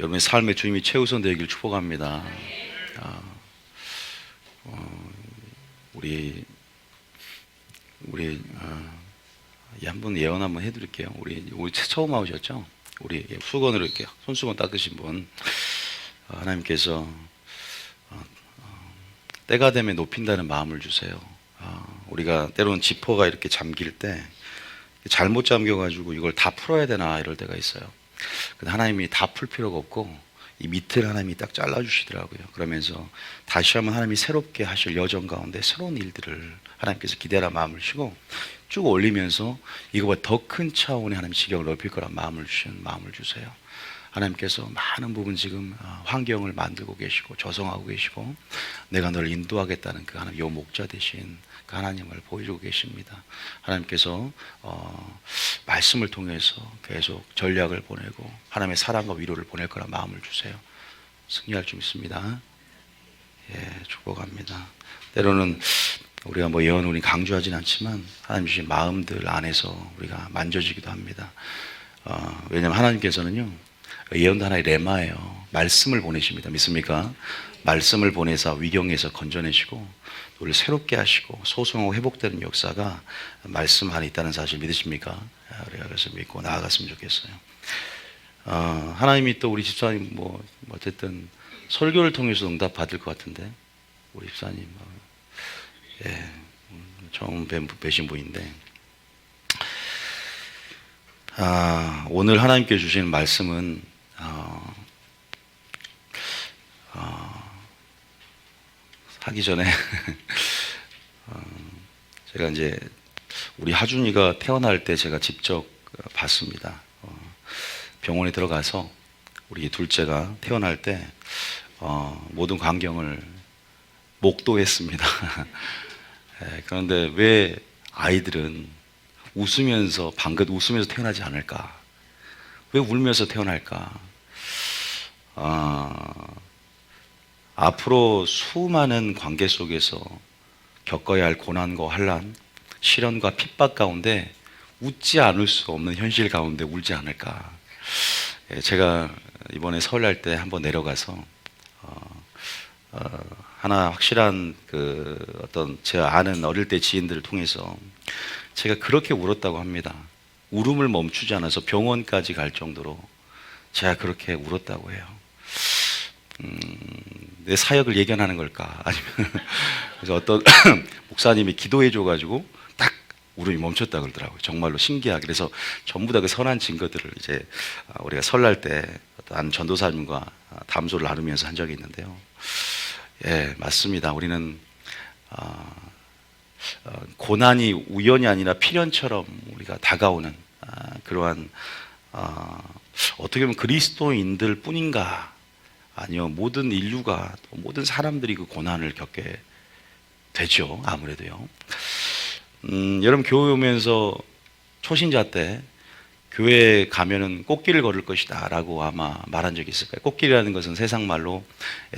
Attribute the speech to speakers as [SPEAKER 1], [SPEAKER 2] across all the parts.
[SPEAKER 1] 여러분의 삶의 주님이 최우선 되길 축복합니다. 우리 한번 예언 한번 해드릴게요. 우리 처음 와오셨죠? 우리 수건으로 이렇게 손수건 닦으신 분, 하나님께서 때가 되면 높인다는 마음을 주세요. 우리가 때로는 지퍼가 이렇게 잠길 때 잘못 잠겨가지고 이걸 다 풀어야 되나 이럴 때가 있어요. 근데 하나님이 다 풀 필요가 없고 이 밑을 하나님이 딱 잘라주시더라고요. 그러면서 다시 한번 하나님이 새롭게 하실 여정 가운데 새로운 일들을 하나님께서 기대하라 마음을 주시고 쭉 올리면서 이거보다 더 큰 차원의 하나님 지경을 넓힐 거란 마음을 주세요. 하나님께서 많은 부분 지금 환경을 만들고 계시고 조성하고 계시고 내가 너를 인도하겠다는 그 하나님 요 목자 되신 그 하나님을 보여주고 계십니다. 하나님께서 말씀을 통해서 계속 전략을 보내고 하나님의 사랑과 위로를 보낼 거라 마음을 주세요. 승리할 줄 믿습니다. 예, 축복합니다. 때로는 우리가 뭐 예언을 우리 강조하진 않지만 하나님 주신 마음들 안에서 우리가 만져지기도 합니다. 왜냐하면 하나님께서는요 예언도 하나의 레마예요. 말씀을 보내십니다. 믿습니까? 말씀을 보내서 위경에서 건져내시고 우리를 새롭게 하시고 소송하고 회복되는 역사가 말씀 안에 있다는 사실 믿으십니까? 우리가 그래서 믿고 나아갔으면 좋겠어요. 하나님이 또 우리 집사님 뭐 어쨌든 설교를 통해서 응답 받을 것 같은데 우리 집사님 예, 처음 뵈신 분인데 오늘 하나님께 주시는 말씀은 하기 전에 제가 이제 우리 하준이가 태어날 때 제가 직접 봤습니다. 병원에 들어가서 우리 둘째가 태어날 때 모든 광경을 목도했습니다. 그런데 왜 아이들은 웃으면서 방긋 웃으면서 태어나지 않을까? 왜 울면서 태어날까? 앞으로 수많은 관계 속에서 겪어야 할 고난과 환난, 시련과 핍박 가운데 웃지 않을 수 없는 현실 가운데 울지 않을까? 제가 이번에 설날 때 한번 내려가서 하나 확실한 그 어떤 제 아는 어릴 때 지인들을 통해서 제가 그렇게 울었다고 합니다. 울음을 멈추지 않아서 병원까지 갈 정도로 제가 그렇게 울었다고 해요. 내 사역을 예견하는 걸까? 아니면 그래서 어떤 목사님이 기도해 줘가지고 딱 울음이 멈췄다 그러더라고요. 정말로 신기하게. 그래서 전부 다 그 선한 증거들을 이제 우리가 설날 때 어떤 전도사님과 담소를 나누면서 한 적이 있는데요. 예, 맞습니다. 우리는 고난이 우연이 아니라 필연처럼 우리가 다가오는 그러한 어떻게 보면 그리스도인들 뿐인가? 아니요, 모든 인류가 모든 사람들이 그 고난을 겪게 되죠. 아무래도요. 여러분 교회 오면서 초신자 때 교회에 가면은 꽃길을 걸을 것이다 라고 아마 말한 적이 있을 거예요. 꽃길이라는 것은 세상 말로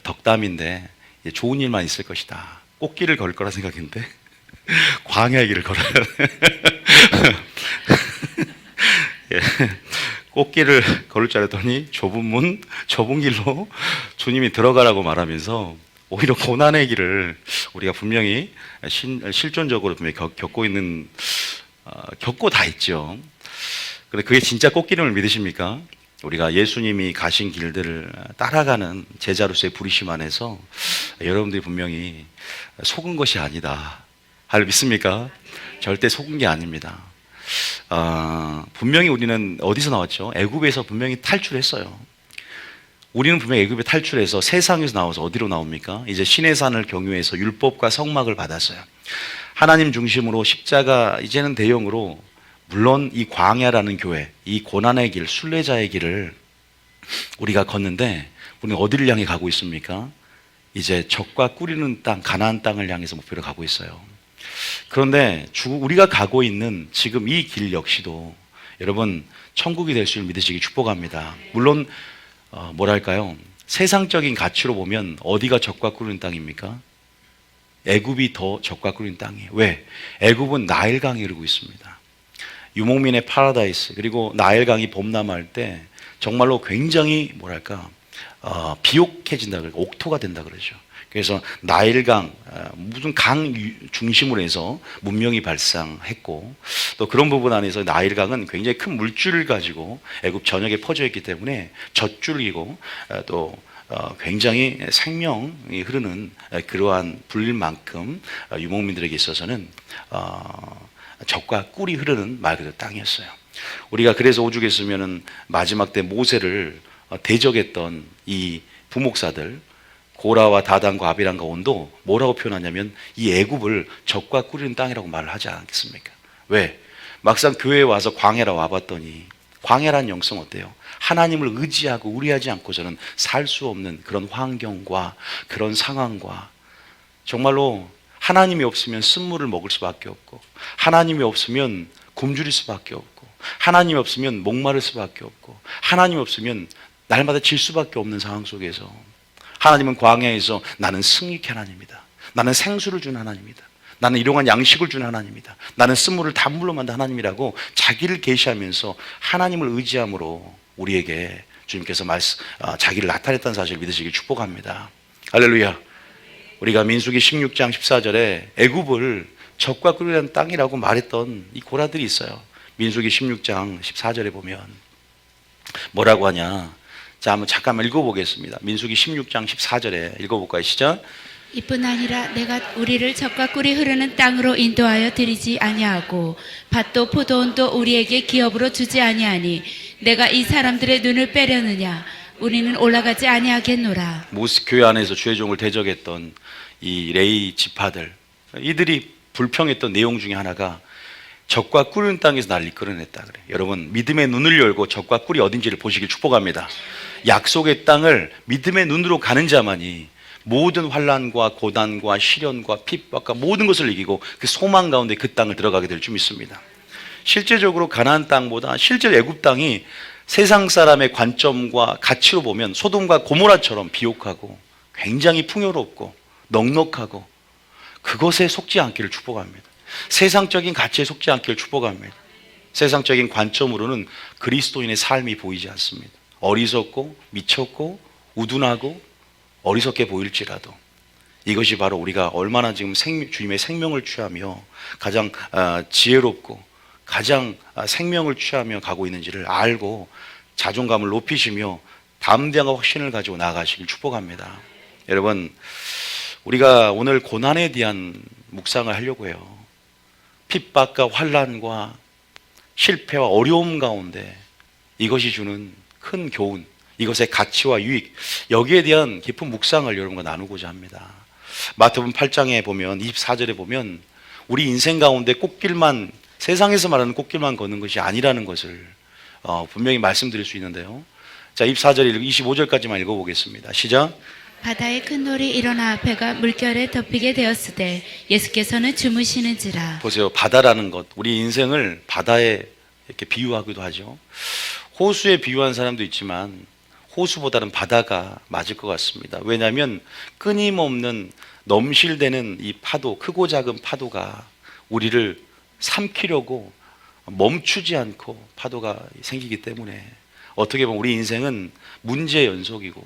[SPEAKER 1] 덕담인데 좋은 일만 있을 것이다. 꽃길을 걸을 거라 생각했는데 광야의 길을 걸어야 돼. 예. 꽃길을 걸을 줄 알았더니 좁은 문, 좁은 길로 주님이 들어가라고 말하면서 오히려 고난의 길을 우리가 분명히 실존적으로 분명히 겪고 다 있죠. 그런데 그게 진짜 꽃길임을 믿으십니까? 우리가 예수님이 가신 길들을 따라가는 제자로서의 부르심 안에서 여러분들이 분명히 속은 것이 아니다. 할 믿습니까? 절대 속은 게 아닙니다. 분명히 우리는 어디서 나왔죠? 애굽에서 분명히 탈출했어요. 우리는 분명히 애굽에 탈출해서 세상에서 나와서 어디로 나옵니까? 이제 신의 산을 경유해서 율법과 성막을 받았어요. 하나님 중심으로 십자가 이제는 대형으로 물론 이 광야라는 교회, 이 고난의 길, 순례자의 길을 우리가 걷는데 우리는 어디를 향해 가고 있습니까? 이제 적과 꾸리는 땅, 가나안 땅을 향해서 목표로 가고 있어요. 그런데 우리가 가고 있는 지금 이 길 역시도 여러분 천국이 될 줄 믿으시기 축복합니다. 물론 뭐랄까요? 세상적인 가치로 보면 어디가 적과 꾸리는 땅입니까? 애굽이 더 적과 꾸리는 땅이에요. 왜? 애굽은 나일강이 흐르고 있습니다. 유목민의 파라다이스, 그리고 나일강이 범람할 때 정말로 굉장히 뭐랄까 비옥해진다 그래요. 옥토가 된다 그러죠. 그래서 나일강, 무슨 강 중심으로 해서 문명이 발상했고, 또 그런 부분 안에서 나일강은 굉장히 큰 물줄을 가지고 애굽 전역에 퍼져 있기 때문에 젖줄이고 또 굉장히 생명이 흐르는 그러한 불만큼 유목민들에게 있어서는 젖과 꿀이 흐르는 말 그대로 땅이었어요. 우리가 그래서 오죽했으면은 마지막 때 모세를 대적했던 이 부목사들 고라와 다단과 아비람과 온도 뭐라고 표현하냐면 이 애굽을 젖과 꿀이는 땅이라고 말을 하지 않겠습니까? 왜? 막상 교회에 와서 광야라 와봤더니 광야란 영성 어때요? 하나님을 의지하고 의뢰하지 않고서는 살 수 없는 그런 환경과 그런 상황과 정말로 하나님이 없으면 쓴물을 먹을 수밖에 없고 하나님이 없으면 굶주릴 수밖에 없고 하나님이 없으면 목마를 수밖에 없고 하나님이 없으면 날마다 질 수밖에 없는 상황 속에서 하나님은 광야에서 나는 승리케 하나님이다. 나는 생수를 준 하나님이다. 나는 일용한 양식을 준 하나님이다. 나는 쓴물을 단물로 만든 하나님이라고 자기를 계시하면서 하나님을 의지함으로 우리에게 주님께서 자기를 나타냈다는 사실을 믿으시길 축복합니다. 할렐루야. 우리가 민수기 16장 14절에 애굽을 젖과 꿀이라는 땅이라고 말했던 이 고라들이 있어요. 민수기 16장 14절에 보면 뭐라고 하냐. 자, 한번 잠깐만 읽어보겠습니다. 민수기 16장 14절에 읽어볼까요? 시작.
[SPEAKER 2] 이뿐 아니라 내가 우리를 젖과 꿀이 흐르는 땅으로 인도하여 드리지 아니하고 밭도 포도원도 우리에게 기업으로 주지 아니하니 내가 이 사람들의 눈을 빼려느냐. 우리는 올라가지 아니하겠노라. 교회
[SPEAKER 1] 안에서 주의 종을 대적했던 이 레위 지파들, 이들이 불평했던 내용 중에 하나가 젖과 꿀은 땅에서 날 이끌어냈다 그래. 여러분, 믿음의 눈을 열고 젖과 꿀이 어딘지를 보시길 축복합니다. 약속의 땅을 믿음의 눈으로 가는 자만이 모든 환난과 고난과 시련과 핍박과 모든 것을 이기고 그 소망 가운데 그 땅을 들어가게 될 줄 믿습니다. 실제적으로 가나안 땅보다 실제 애굽 땅이 세상 사람의 관점과 가치로 보면 소돔과 고모라처럼 비옥하고 굉장히 풍요롭고 넉넉하고 그것에 속지 않기를 축복합니다. 세상적인 가치에 속지 않기를 축복합니다. 세상적인 관점으로는 그리스도인의 삶이 보이지 않습니다. 어리석고 미쳤고 우둔하고 어리석게 보일지라도 이것이 바로 우리가 얼마나 지금 주님의 생명을 취하며 가장 지혜롭고 가장 생명을 취하며 가고 있는지를 알고 자존감을 높이시며 담대함과 확신을 가지고 나아가시길 축복합니다. 여러분, 우리가 오늘 고난에 대한 묵상을 하려고 해요. 핍박과 환난과 실패와 어려움 가운데 이것이 주는 큰 교훈, 이것의 가치와 유익, 여기에 대한 깊은 묵상을 여러분과 나누고자 합니다. 마태복음 8장에 보면 24절에 보면 우리 인생 가운데 꽃길만, 세상에서 말하는 꽃길만 걷는 것이 아니라는 것을 분명히 말씀드릴 수 있는데요. 자, 24절 25절까지만 읽어보겠습니다. 시작.
[SPEAKER 2] 바다의 큰 놀이 일어나 배가 물결에 덮이게 되었을 때 예수께서는 주무시는지라.
[SPEAKER 1] 보세요. 바다라는 것, 우리 인생을 바다에 이렇게 비유하기도 하죠. 호수에 비유한 사람도 있지만 호수보다는 바다가 맞을 것 같습니다. 왜냐하면 끊임없는 넘실대는 이 파도, 크고 작은 파도가 우리를 삼키려고 멈추지 않고 파도가 생기기 때문에 어떻게 보면 우리 인생은 문제의 연속이고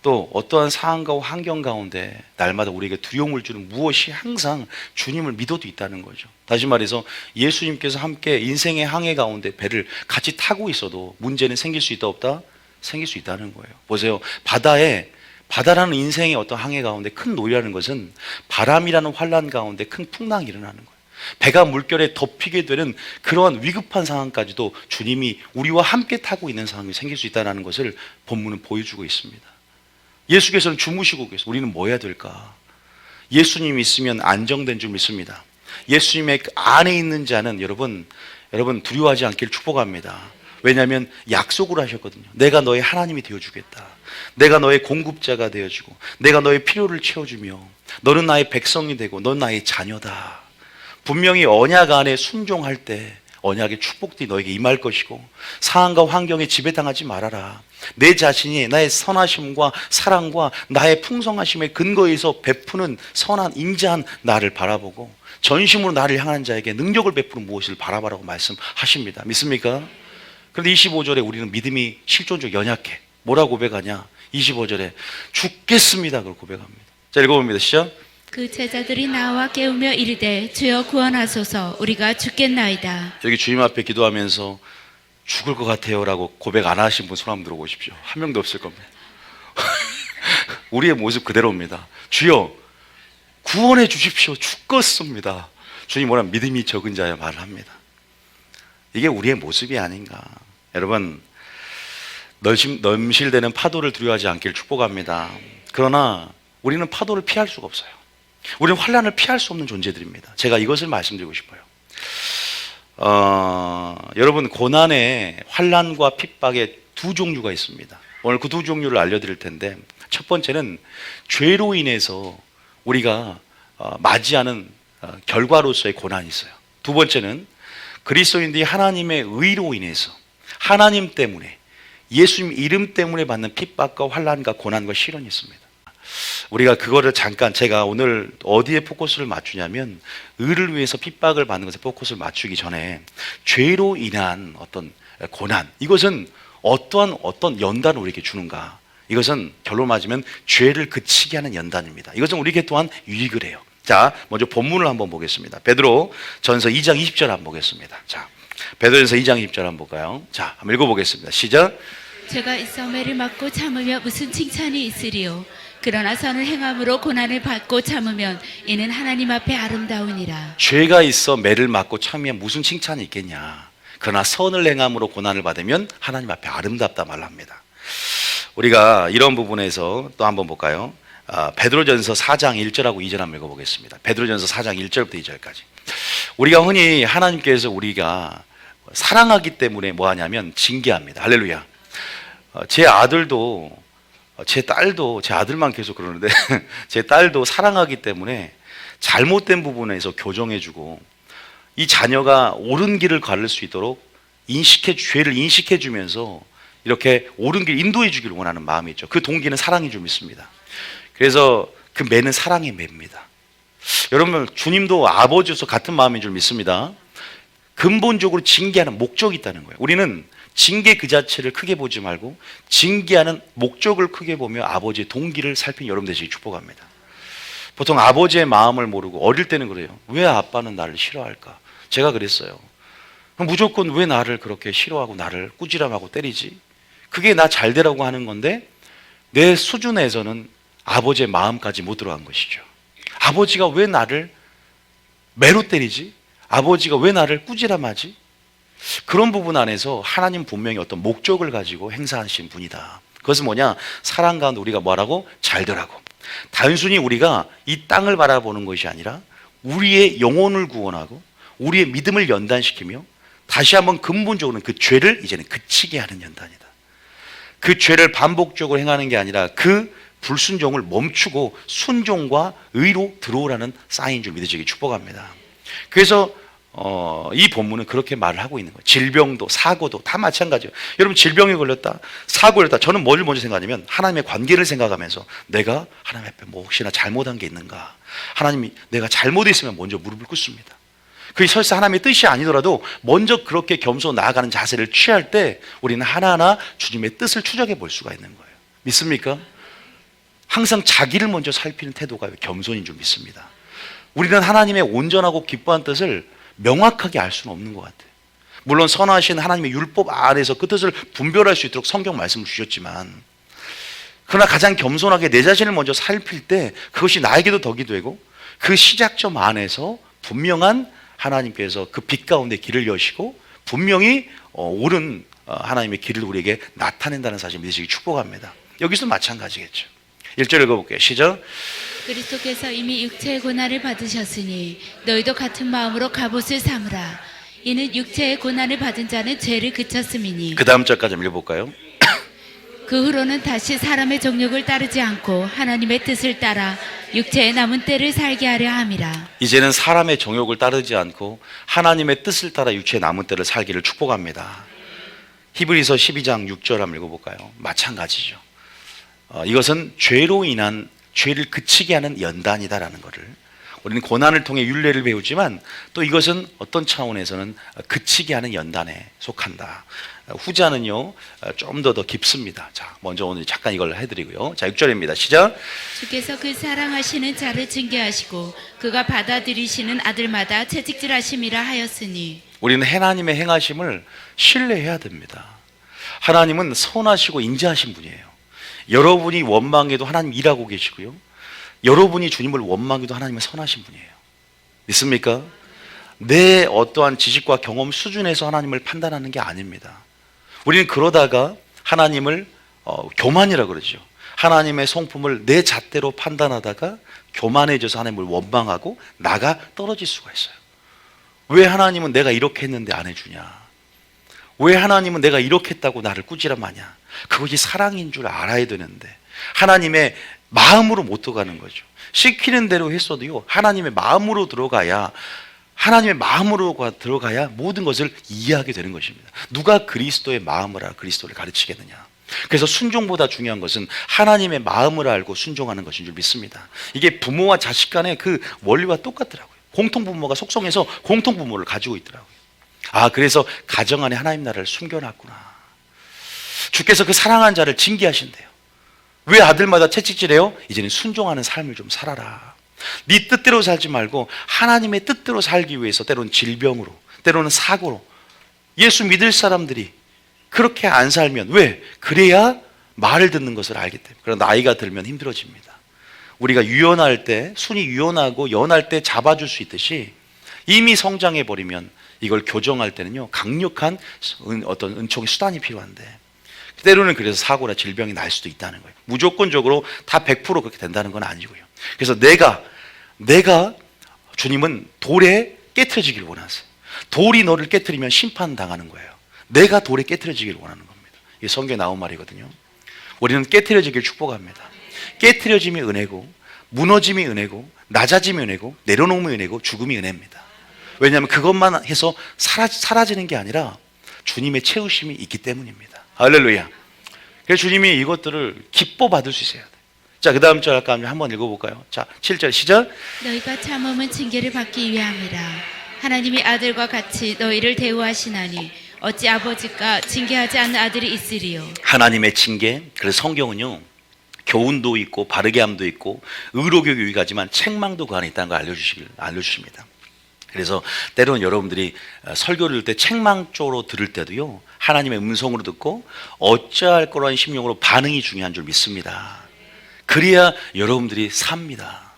[SPEAKER 1] 또 어떠한 상황과 환경 가운데 날마다 우리에게 두려움을 주는 무엇이 항상 주님을 믿어도 있다는 거죠. 다시 말해서 예수님께서 함께 인생의 항해 가운데 배를 같이 타고 있어도 문제는 생길 수 있다 없다? 생길 수 있다는 거예요. 보세요. 바다라는 인생의 어떤 항해 가운데 큰 노이라는 것은 바람이라는 환란 가운데 큰 풍랑이 일어나는 거예요. 배가 물결에 덮이게 되는 그러한 위급한 상황까지도 주님이 우리와 함께 타고 있는 상황이 생길 수 있다는 것을 본문은 보여주고 있습니다. 예수께서는 주무시고 계세요. 우리는 뭐 해야 될까? 예수님이 있으면 안정된 줄 믿습니다. 예수님의 안에 있는 자는 여러분 두려워하지 않기를 축복합니다. 왜냐하면 약속을 하셨거든요. 내가 너의 하나님이 되어주겠다. 내가 너의 공급자가 되어주고 내가 너의 필요를 채워주며 너는 나의 백성이 되고 너는 나의 자녀다. 분명히 언약 안에 순종할 때 언약의 축복들이 너에게 임할 것이고 상황과 환경에 지배당하지 말아라. 내 자신이 나의 선하심과 사랑과 나의 풍성하심의 근거에서 베푸는 선한 인자한 나를 바라보고 전심으로 나를 향하는 자에게 능력을 베푸는 무엇을 바라보라고 말씀하십니다. 믿습니까? 그런데 25절에 우리는 믿음이 실존적 연약해. 뭐라고 고백하냐? 25절에 죽겠습니다. 그걸 고백합니다. 자, 읽어봅니다. 시작.
[SPEAKER 2] 그 제자들이 나와 깨우며 이르되 주여 구원하소서 우리가 죽겠나이다.
[SPEAKER 1] 여기 주님 앞에 기도하면서 죽을 것 같아요 라고 고백 안 하신 분 손 한번 들어보십시오. 한 명도 없을 겁니다. 우리의 모습 그대로입니다. 주여 구원해 주십시오. 죽겠습니다. 주님 뭐라 믿음이 적은 자여 말을 합니다. 이게 우리의 모습이 아닌가. 여러분, 넘실대는 파도를 두려워하지 않길 축복합니다. 그러나 우리는 파도를 피할 수가 없어요. 우리는 환난을 피할 수 없는 존재들입니다. 제가 이것을 말씀드리고 싶어요. 여러분, 고난의 환난과 핍박의 두 종류가 있습니다. 오늘 그 두 종류를 알려드릴 텐데, 첫 번째는 죄로 인해서 우리가 맞이하는 결과로서의 고난이 있어요. 두 번째는 그리스도인들이 하나님의 의로 인해서 하나님 때문에 예수님 이름 때문에 받는 핍박과 환난과 고난과 시련이 있습니다. 우리가 그거를 잠깐, 제가 오늘 어디에 포커스를 맞추냐면 의를 위해서 핍박을 받는 것에 포커스를 맞추기 전에 죄로 인한 어떤 고난, 이것은 어떤 연단을 우리에게 주는가? 이것은 결론 맞으면 죄를 그치게 하는 연단입니다. 이것은 우리에게 또한 유익을 해요. 자, 먼저 본문을 한번 보겠습니다. 베드로 전서 2장 20절 한번 보겠습니다. 자, 베드로전서 2장 20절 한번 볼까요? 자, 한번 읽어보겠습니다. 시작.
[SPEAKER 2] 제가 이 썰매를 맞고 참으며 무슨 칭찬이 있으리요. 그러나 선을 행함으로 고난을 받고 참으면 이는 하나님 앞에 아름다우니라.
[SPEAKER 1] 죄가 있어 매를 맞고 참으면 무슨 칭찬이 있겠냐. 그러나 선을 행함으로 고난을 받으면 하나님 앞에 아름답다 말합니다. 우리가 이런 부분에서 또 한번 볼까요? 베드로전서 4장 1절하고 2절 한번 읽어보겠습니다. 베드로전서 4장 1절부터 2절까지. 우리가 흔히 하나님께서 우리가 사랑하기 때문에 뭐 하냐면 징계합니다. 할렐루야. 제 아들도 제 딸도, 제 아들만 계속 그러는데 제 딸도 사랑하기 때문에 잘못된 부분에서 교정해주고 이 자녀가 옳은 길을 가를 수 있도록 죄를 인식해주면서 이렇게 옳은 길 인도해 주기를 원하는 마음이 있죠. 그 동기는 사랑인 줄 믿습니다. 그래서 그 매는 사랑의 매입니다. 여러분, 주님도 아버지로서 같은 마음인 줄 믿습니다. 근본적으로 징계하는 목적이 있다는 거예요. 우리는 징계 그 자체를 크게 보지 말고 징계하는 목적을 크게 보며 아버지의 동기를 살핀 여러분 되시기 축복합니다. 보통 아버지의 마음을 모르고 어릴 때는 그래요. 왜 아빠는 나를 싫어할까? 제가 그랬어요. 무조건 왜 나를 그렇게 싫어하고 나를 꾸지람하고 때리지? 그게 나 잘 되라고 하는 건데 내 수준에서는 아버지의 마음까지 못 들어간 것이죠. 아버지가 왜 나를 매로 때리지? 아버지가 왜 나를 꾸지람하지? 그런 부분 안에서 하나님 분명히 어떤 목적을 가지고 행사하신 분이다. 그것은 뭐냐? 사랑 가운데 우리가 뭐라고? 잘 되라고. 단순히 우리가 이 땅을 바라보는 것이 아니라 우리의 영혼을 구원하고 우리의 믿음을 연단시키며 다시 한번 근본적으로는 그 죄를 이제는 그치게 하는 연단이다. 그 죄를 반복적으로 행하는 게 아니라 그 불순종을 멈추고 순종과 의로 들어오라는 사인인 줄 믿으시기 축복합니다. 그래서 이 본문은 그렇게 말을 하고 있는 거예요. 질병도 사고도 다 마찬가지예요. 여러분, 질병에 걸렸다, 사고에 걸렸다. 저는 뭘 먼저 생각하냐면 하나님의 관계를 생각하면서 내가 하나님 앞에 뭐 혹시나 잘못한 게 있는가. 하나님이 내가 잘못했으면 먼저 무릎을 꿇습니다. 그게 설사 하나님의 뜻이 아니더라도 먼저 그렇게 겸손 나아가는 자세를 취할 때 우리는 하나하나 주님의 뜻을 추적해 볼 수가 있는 거예요. 믿습니까? 항상 자기를 먼저 살피는 태도가 겸손인 줄 믿습니다. 우리는 하나님의 온전하고 기뻐한 뜻을 명확하게 알 수는 없는 것 같아요. 물론 선하신 하나님의 율법 안에서 그 뜻을 분별할 수 있도록 성경 말씀을 주셨지만, 그러나 가장 겸손하게 내 자신을 먼저 살필 때 그것이 나에게도 덕이 되고 그 시작점 안에서 분명한 하나님께서 그 빛 가운데 길을 여시고 분명히 옳은 하나님의 길을 우리에게 나타낸다는 사실 믿으시기 축복합니다. 여기서도 마찬가지겠죠. 1절 읽어볼게요. 시작.
[SPEAKER 2] 그리스도께서 이미 육체의 고난을 받으셨으니 너희도 같은 마음으로 갑옷을 삼으라. 이는 육체의 고난을 받은 자는 죄를 그쳤음이니.
[SPEAKER 1] 그 다음 절까지 한번 읽어볼까요?
[SPEAKER 2] 그 후로는 다시 사람의 정욕을 따르지 않고 하나님의 뜻을 따라 육체의 남은 때를 살게 하려 함이라.
[SPEAKER 1] 이제는 사람의 정욕을 따르지 않고 하나님의 뜻을 따라 육체의 남은 때를 살기를 축복합니다. 히브리서 12장 6절 한번 읽어볼까요? 마찬가지죠. 이것은 죄로 인한 죄를 그치게 하는 연단이다라는 것을, 우리는 고난을 통해 율례를 배우지만 또 이것은 어떤 차원에서는 그치게 하는 연단에 속한다. 후자는요 좀 더 깊습니다. 자, 먼저 오늘 잠깐 이걸 해드리고요. 자, 6절입니다. 시작.
[SPEAKER 2] 주께서 그 사랑하시는 자를 징계하시고 그가 받아들이시는 아들마다 채찍질하심이라 하였으니.
[SPEAKER 1] 우리는 하나님의 행하심을 신뢰해야 됩니다. 하나님은 선하시고 인자하신 분이에요. 여러분이 원망해도 하나님 일하고 계시고요, 여러분이 주님을 원망해도 하나님은 선하신 분이에요. 믿습니까? 내 어떠한 지식과 경험 수준에서 하나님을 판단하는 게 아닙니다. 우리는 그러다가 하나님을 교만이라고 그러죠. 하나님의 성품을 내 잣대로 판단하다가 교만해져서 하나님을 원망하고 나가 떨어질 수가 있어요. 왜 하나님은 내가 이렇게 했는데 안 해주냐? 왜 하나님은 내가 이렇게 했다고 나를 꾸지람하냐? 그것이 사랑인 줄 알아야 되는데 하나님의 마음으로 못 들어가는 거죠. 시키는 대로 했어도요, 하나님의 마음으로 들어가야, 하나님의 마음으로 들어가야 모든 것을 이해하게 되는 것입니다. 누가 그리스도의 마음을 알아 그리스도를 가르치겠느냐? 그래서 순종보다 중요한 것은 하나님의 마음을 알고 순종하는 것인 줄 믿습니다. 이게 부모와 자식 간의 그 원리와 똑같더라고요. 공통부모가 속성에서 공통부모를 가지고 있더라고요. 아, 그래서 가정 안에 하나님 나라를 숨겨놨구나. 주께서 그 사랑한 자를 징계하신대요. 왜 아들마다 채찍질해요? 이제는 순종하는 삶을 좀 살아라. 네 뜻대로 살지 말고 하나님의 뜻대로 살기 위해서 때로는 질병으로, 때로는 사고로, 예수 믿을 사람들이 그렇게 안 살면, 왜? 그래야 말을 듣는 것을 알기 때문에. 그러나 나이가 들면 힘들어집니다. 우리가 유연할 때, 순이 유연하고 연할 때 잡아줄 수 있듯이 이미 성장해 버리면 이걸 교정할 때는요 강력한 어떤 은총의 수단이 필요한데, 때로는 그래서 사고나 질병이 날 수도 있다는 거예요. 무조건적으로 다 100% 그렇게 된다는 건 아니고요. 그래서 내가 주님은 돌에 깨트려지기를 원하세요. 돌이 너를 깨트리면 심판당하는 거예요. 내가 돌에 깨트려지기를 원하는 겁니다. 이게 성경에 나온 말이거든요. 우리는 깨트려지기를 축복합니다. 깨트려짐이 은혜고, 무너짐이 은혜고, 낮아짐이 은혜고, 내려놓음이 은혜고, 죽음이 은혜입니다. 왜냐하면 그것만 해서 사라지는 게 아니라 주님의 채우심이 있기 때문입니다. 할렐루야. 그래서 주님이 이것들을 기뻐 받을 수 있어야 돼. 자, 그 다음 절 아까 한번 읽어볼까요? 자, 7절 시작.
[SPEAKER 2] 너희가 참음은 징계를 받기 위함이라. 하나님이 아들과 같이 너희를 대우하시나니 어찌 아버지가 징계하지 않는 아들이 있으리요. 하나님의
[SPEAKER 1] 징계. 그래서 성경은요 교훈도 있고 바르게 함도 있고 의로교 유익하지만 책망도 그 안에 있다는 걸 알려주십니다. 그래서 때로는 여러분들이 설교를 들을 때 책망 쪽으로 들을 때도요 하나님의 음성으로 듣고 어찌할 거라는 심령으로 반응이 중요한 줄 믿습니다. 그래야 여러분들이 삽니다.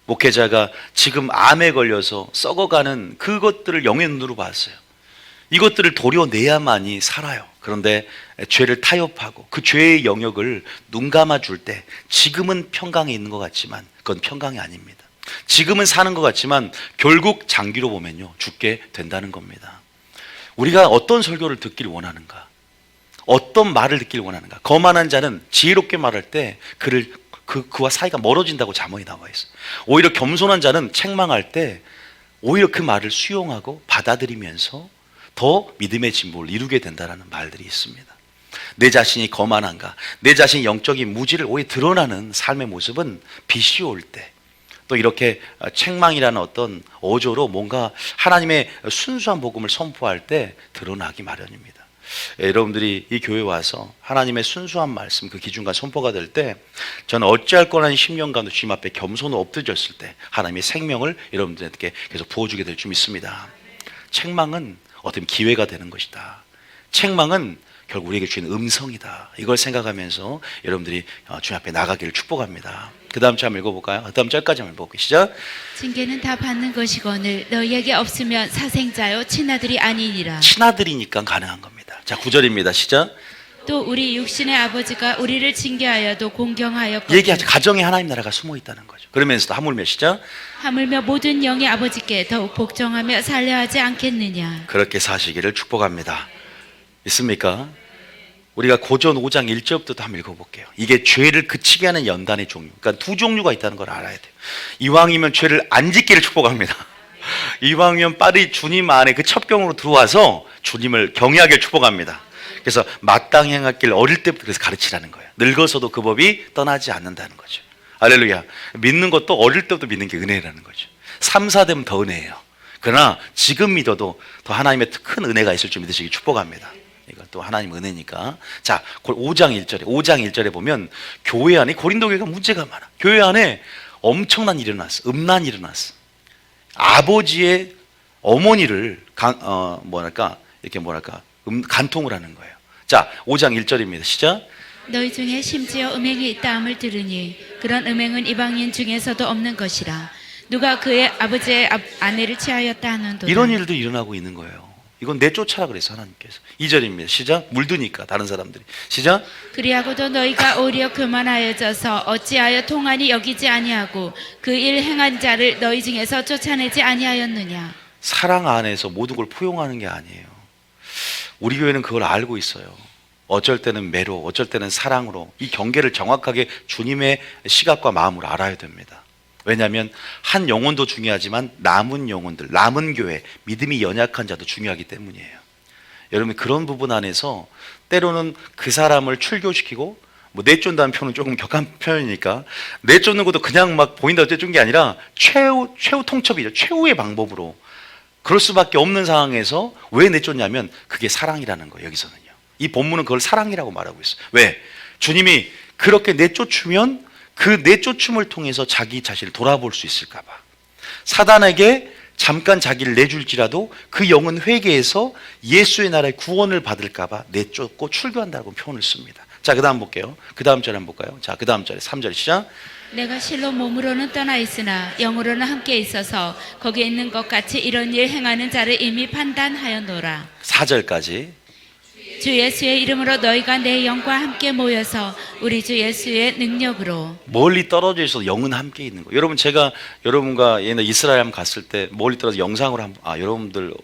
[SPEAKER 1] 목회자가 지금 암에 걸려서 썩어가는 그것들을 영의 눈으로 봤어요. 이것들을 도려내야만이 살아요. 그런데 죄를 타협하고 그 죄의 영역을 눈 감아줄 때 지금은 평강에 있는 것 같지만 그건 평강이 아닙니다. 지금은 사는 것 같지만 결국 장기로 보면요 죽게 된다는 겁니다. 우리가 어떤 설교를 듣기를 원하는가, 어떤 말을 듣기를 원하는가. 거만한 자는 지혜롭게 말할 때 그와 사이가 멀어진다고 잠언이 나와 있어요. 오히려 겸손한 자는 책망할 때 오히려 그 말을 수용하고 받아들이면서 더 믿음의 진보를 이루게 된다는 말들이 있습니다. 내 자신이 거만한가, 내 자신의 영적인 무지를 오히려 드러나는 삶의 모습은 빛이 올 때, 또 이렇게 책망이라는 어떤 어조로 뭔가 하나님의 순수한 복음을 선포할 때 드러나기 마련입니다. 여러분들이 이 교회에 와서 하나님의 순수한 말씀, 그 기준과 선포가 될 때 저는 어찌할 거라는 10년간도 주님 앞에 겸손으로 엎드렸을 때 하나님의 생명을 여러분들에게 계속 부어주게 될 줄 믿습니다. 책망은 어떤 기회가 되는 것이다. 책망은 결국 우리에게 주는 음성이다. 이걸 생각하면서 여러분들이 주님 앞에 나가기를 축복합니다. 그 다음 절 한번 읽어볼까요? 그 다음 절까지 한번 읽어볼게요. 시작.
[SPEAKER 2] 징계는 다 받는 것이거늘 너희에게 없으면 사생자요 친아들이 아니니라.
[SPEAKER 1] 친아들이니까 가능한 겁니다. 자, 9절입니다. 시작.
[SPEAKER 2] 또 우리 육신의 아버지가 우리를 징계하여도 공경하였거든.
[SPEAKER 1] 얘기하죠. 가정에 하나님 나라가 숨어 있다는 거죠. 그러면서도 하물며 시작.
[SPEAKER 2] 하물며 모든 영의 아버지께 더욱 복종하며 살려하지 않겠느냐.
[SPEAKER 1] 그렇게 사시기를 축복합니다. 있습니까? 우리가 고전 5장 1절부터 한번 읽어볼게요. 이게 죄를 그치게 하는 연단의 종류. 그러니까 두 종류가 있다는 걸 알아야 돼요. 이왕이면 죄를 안 짓기를 축복합니다. 이왕이면 빨리 주님 안에 그 첩경으로 들어와서 주님을 경외하기를 축복합니다. 그래서 마땅히 행할 길 어릴 때부터 그래서 가르치라는 거예요. 늙어서도 그 법이 떠나지 않는다는 거죠. 할렐루야. 믿는 것도 어릴 때부터 믿는 게 은혜라는 거죠. 3, 4되면 더 은혜예요. 그러나 지금 믿어도 더 하나님의 큰 은혜가 있을 줄 믿으시기 축복합니다. 이것도 하나님 은혜니까. 자, 5장 1절에 보면 교회 안에 고린도 교회가 문제가 많아. 교회 안에 엄청난 일이 일어났어. 음란이 일어났어. 아버지의 어머니를 간통을 하는 거예요. 자, 5장 1절입니다. 시작.
[SPEAKER 2] 너희 중에 심지어 음행이 있다함을 들으니 그런 음행은 이방인 중에서도 없는 것이라. 누가 그의 아버지의 아내를 취하였다 하는도다.
[SPEAKER 1] 이런 일도 일어나고 있는 거예요. 이건 내쫓아라 그래서 하나님께서. 2절입니다. 시작. 물드니까 다른 사람들이. 시작.
[SPEAKER 2] 그리하고도 너희가 오히려 교만하여져서 어찌하여 통한이 여기지 아니하고 그 일 행한 자를 너희 중에서 쫓아내지 아니하였느냐.
[SPEAKER 1] 사랑 안에서 모든 걸 포용하는 게 아니에요. 우리 교회는 그걸 알고 있어요. 어쩔 때는 매로, 어쩔 때는 사랑으로 이 경계를 정확하게 주님의 시각과 마음으로 알아야 됩니다. 왜냐하면 한 영혼도 중요하지만 남은 영혼들, 남은 교회, 믿음이 연약한 자도 중요하기 때문이에요. 여러분 그런 부분 안에서 때로는 그 사람을 출교시키고 내쫓는다는 표현은 조금 격한 표현이니까 내쫓는 것도 그냥 막 보인다고 내쫓는 게 아니라 최후 통첩이죠. 최후의 방법으로 그럴 수밖에 없는 상황에서 왜 내쫓냐면 그게 사랑이라는 거예요. 여기서는요. 이 본문은 그걸 사랑이라고 말하고 있어요. 왜? 주님이 그렇게 내쫓으면 그 내쫓음을 통해서 자기 자신을 돌아볼 수 있을까 봐. 사단에게 잠깐 자기를 내줄지라도 그 영은 회개해서 예수의 나라의 구원을 받을까 봐 내쫓고 출교한다고 표현을 씁니다. 자, 그 다음 볼게요. 그 다음 절에 한번 볼까요? 자, 그 다음 절에 3절 시작.
[SPEAKER 2] 내가 실로 몸으로는 떠나 있으나 영으로는 함께 있어서 거기에 있는 것 같이 이런 일 행하는 자를 이미 판단하였노라.
[SPEAKER 1] 4절까지.
[SPEAKER 2] 주 예수의 이름으로 너희가 내 영과 함께 모여서 우리 주 예수의 능력으로.
[SPEAKER 1] 멀리 떨어져 있어도 영은 함께 있는 거예요. 여러분 제가 여러분과 옛날 이스라엘 한번 갔을 때 멀리 떨어져 영상으로 여러분들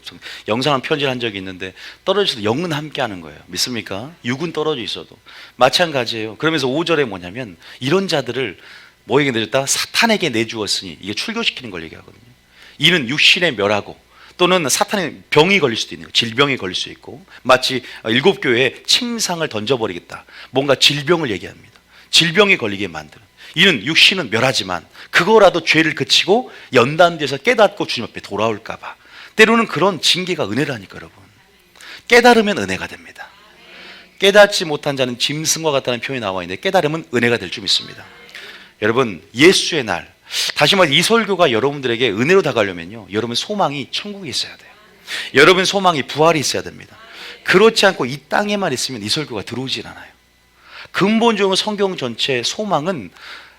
[SPEAKER 1] 영상 한 편지를 한 적이 있는데 떨어져서 영은 함께 하는 거예요. 믿습니까? 육은 떨어져 있어도 마찬가지예요. 그러면서 5절에 뭐냐면 이런 자들을 뭐에게 내줬다? 사탄에게 내주었으니 이게 출교시키는 걸 얘기하거든요. 이는 육신의 멸하고 또는 사탄의 병이 걸릴 수도 있는 거예요. 질병이 걸릴 수 있고 마치 7교회에 침상을 던져버리겠다. 뭔가 질병을 얘기합니다. 질병이 걸리게 만드는. 이는 육신은 멸하지만 그거라도 죄를 그치고 연단돼서 깨닫고 주님 앞에 돌아올까 봐. 때로는 그런 징계가 은혜라니까 여러분. 깨달으면 은혜가 됩니다. 깨닫지 못한 자는 짐승과 같다는 표현이 나와 있는데 깨달으면 은혜가 될 줄 믿습니다. 여러분 예수의 날 다시 말해 이 설교가 여러분들에게 은혜로 다가가려면요 여러분 소망이 천국에 있어야 돼요. 여러분 소망이 부활이 있어야 됩니다. 그렇지 않고 이 땅에만 있으면 이 설교가 들어오질 않아요. 근본적으로 성경 전체 소망은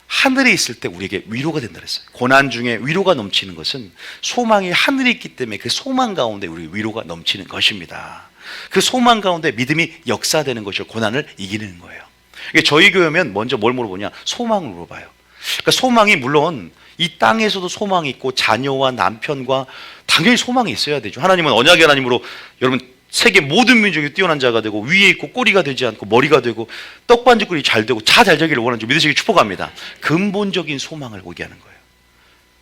[SPEAKER 1] 하늘에 있을 때 우리에게 위로가 된다 그랬어요. 고난 중에 위로가 넘치는 것은 소망이 하늘에 있기 때문에 그 소망 가운데 우리 위로가 넘치는 것입니다. 그 소망 가운데 믿음이 역사되는 것이 고난을 이기는 거예요. 저희 교회면 먼저 뭘 물어보냐? 소망을 물어봐요. 그러니까 소망이 물론 이 땅에서도 소망이 있고 자녀와 남편과 당연히 소망이 있어야 되죠. 하나님은 언약의 하나님으로 여러분 세계 모든 민족이 뛰어난 자가 되고 위에 있고 꼬리가 되지 않고 머리가 되고 떡반죽거리 잘 되고 다 잘 되기를 원하는 줄 믿으시기 축복합니다. 근본적인 소망을 오게 하는 거예요.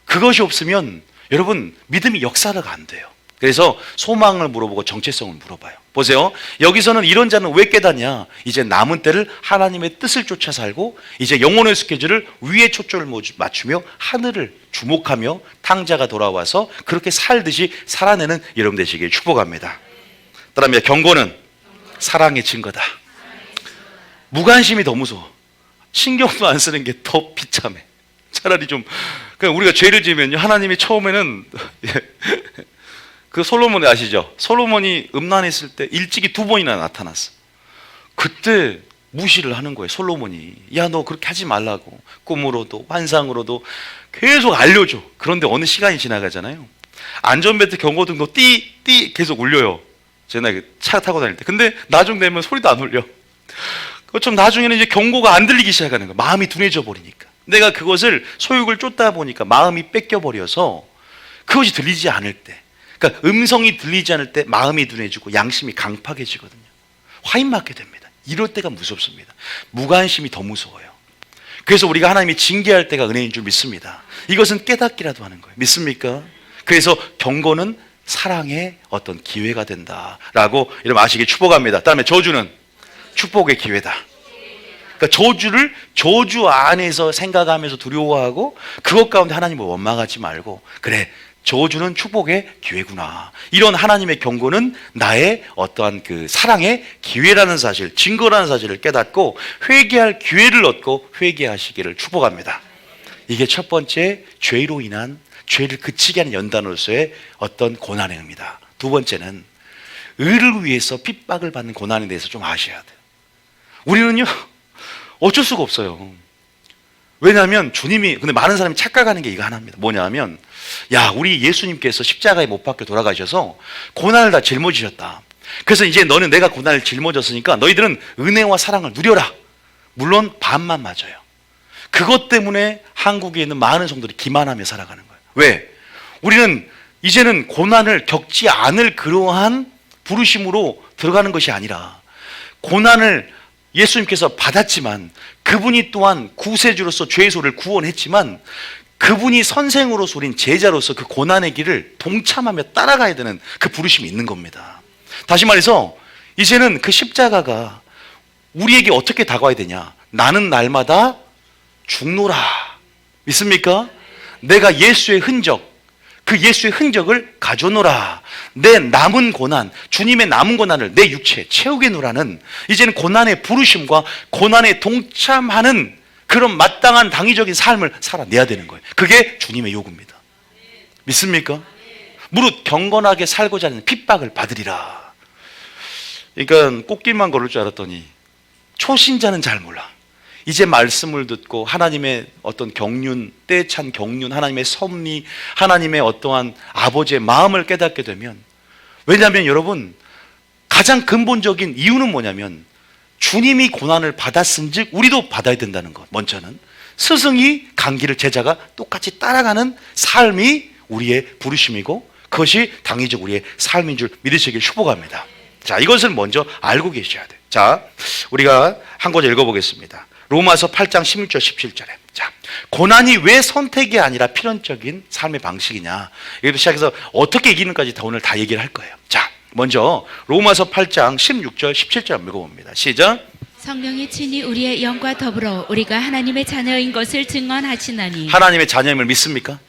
[SPEAKER 1] 그것이 없으면 여러분 믿음이 역사가 안 돼요. 그래서 소망을 물어보고 정체성을 물어봐요. 보세요. 여기서는 이런 자는 왜 깨닫냐? 이제 남은 때를 하나님의 뜻을 쫓아 살고 이제 영혼의 스케줄을 위에 초점을 맞추며 하늘을 주목하며 탕자가 돌아와서 그렇게 살듯이 살아내는 여러분 되시길 축복합니다. 따라합니다. 경고는 사랑의 증거다. 무관심이 더 무서워. 신경도 안 쓰는 게 더 비참해. 차라리 좀 그냥 우리가 죄를 지으면요 하나님이 처음에는 그 솔로몬 아시죠? 솔로몬이 음란했을 때 일찍이 2번이나 나타났어. 그때 무시를 하는 거예요. 솔로몬이 야 너 그렇게 하지 말라고 꿈으로도 환상으로도 계속 알려줘. 그런데 어느 시간이 지나가잖아요. 안전벨트 경고등도 띠 계속 울려요. 제가 차 타고 다닐 때. 근데 나중 되면 소리도 안 울려. 그것처럼 나중에는 이제 경고가 안 들리기 시작하는 거야. 마음이 둔해져 버리니까. 내가 그것을 소욕을 쫓다 보니까 마음이 뺏겨 버려서 그것이 들리지 않을 때, 그러니까 음성이 들리지 않을 때 마음이 둔해지고 양심이 강팍해지거든요. 화인 맞게 됩니다. 이럴 때가 무섭습니다. 무관심이 더 무서워요. 그래서 우리가 하나님이 징계할 때가 은혜인 줄 믿습니다. 이것은 깨닫기라도 하는 거예요. 믿습니까? 그래서 경고는 사랑의 어떤 기회가 된다라고 이런 아시길 축복합니다. 다음에 저주는 축복의 기회다. 그러니까 저주를 저주 안에서 생각하면서 두려워하고 그것 가운데 하나님을 원망하지 말고, 그래, 저주는 축복의 기회구나. 이런 하나님의 경고는 나의 어떠한 그 사랑의 기회라는 사실, 증거라는 사실을 깨닫고 회개할 기회를 얻고 회개하시기를 축복합니다. 이게 첫 번째, 죄로 인한, 죄를 그치게 하는 연단으로서의 어떤 고난의 의미다. 두 번째는 의를 위해서 핍박을 받는 고난에 대해서 좀 아셔야 돼요. 우리는요, 어쩔 수가 없어요. 왜냐하면 주님이, 근데 많은 사람이 착각하는 게 이거 하나입니다. 뭐냐면, 야, 우리 예수님께서 십자가에 못 박혀 돌아가셔서 고난을 다 짊어지셨다. 그래서 이제 너는 내가 고난을 짊어졌으니까 너희들은 은혜와 사랑을 누려라. 물론 반만 맞아요. 그것 때문에 한국에 있는 많은 성도들이 기만하며 살아가는 거예요. 왜? 우리는 이제는 고난을 겪지 않을 그러한 부르심으로 들어가는 것이 아니라, 고난을 예수님께서 받았지만 그분이 또한 구세주로서 죄의 소를 구원했지만 그분이 선생으로서 우린 제자로서 그 고난의 길을 동참하며 따라가야 되는 그 부르심이 있는 겁니다. 다시 말해서 이제는 그 십자가가 우리에게 어떻게 다가와야 되냐? 나는 날마다 죽노라. 믿습니까? 내가 예수의 흔적, 그 예수의 흔적을 가져노라. 내 남은 고난, 주님의 남은 고난을 내 육체에 채우게 노라는, 이제는 고난의 부르심과 고난에 동참하는 그런 마땅한 당위적인 삶을 살아내야 되는 거예요. 그게 주님의 요구입니다. 믿습니까? 무릇 경건하게 살고자 하는 핍박을 받으리라. 그러니까 꽃길만 걸을 줄 알았더니 초신자는 잘 몰라. 이제 말씀을 듣고 하나님의 어떤 경륜, 때에 찬 경륜, 하나님의 섭리, 하나님의 어떠한 아버지의 마음을 깨닫게 되면, 왜냐하면 여러분, 가장 근본적인 이유는 뭐냐면 주님이 고난을 받았은즉 우리도 받아야 된다는 것. 먼저는 스승이 간 길을 제자가 똑같이 따라가는 삶이 우리의 부르심이고 그것이 당위적 우리의 삶인 줄 믿으시길 축복합니다. 자, 이것을 먼저 알고 계셔야 돼요. 자, 우리가 한 구절 읽어보겠습니다. 로마서 8장 16절 17절에, 자, 고난이 왜 선택이 아니라 필연적인 삶의 방식이냐, 여기도 시작해서 어떻게 이기는까지 다 오늘 다 얘기를 할 거예요. 자, 먼저 로마서 8장 16절 17절 읽어봅니다. 시작.
[SPEAKER 2] 성령이 친히 우리의 영과 더불어 우리가 하나님의 자녀인 것을 증언하시나니.
[SPEAKER 1] 하나님의 자녀임을 믿습니까?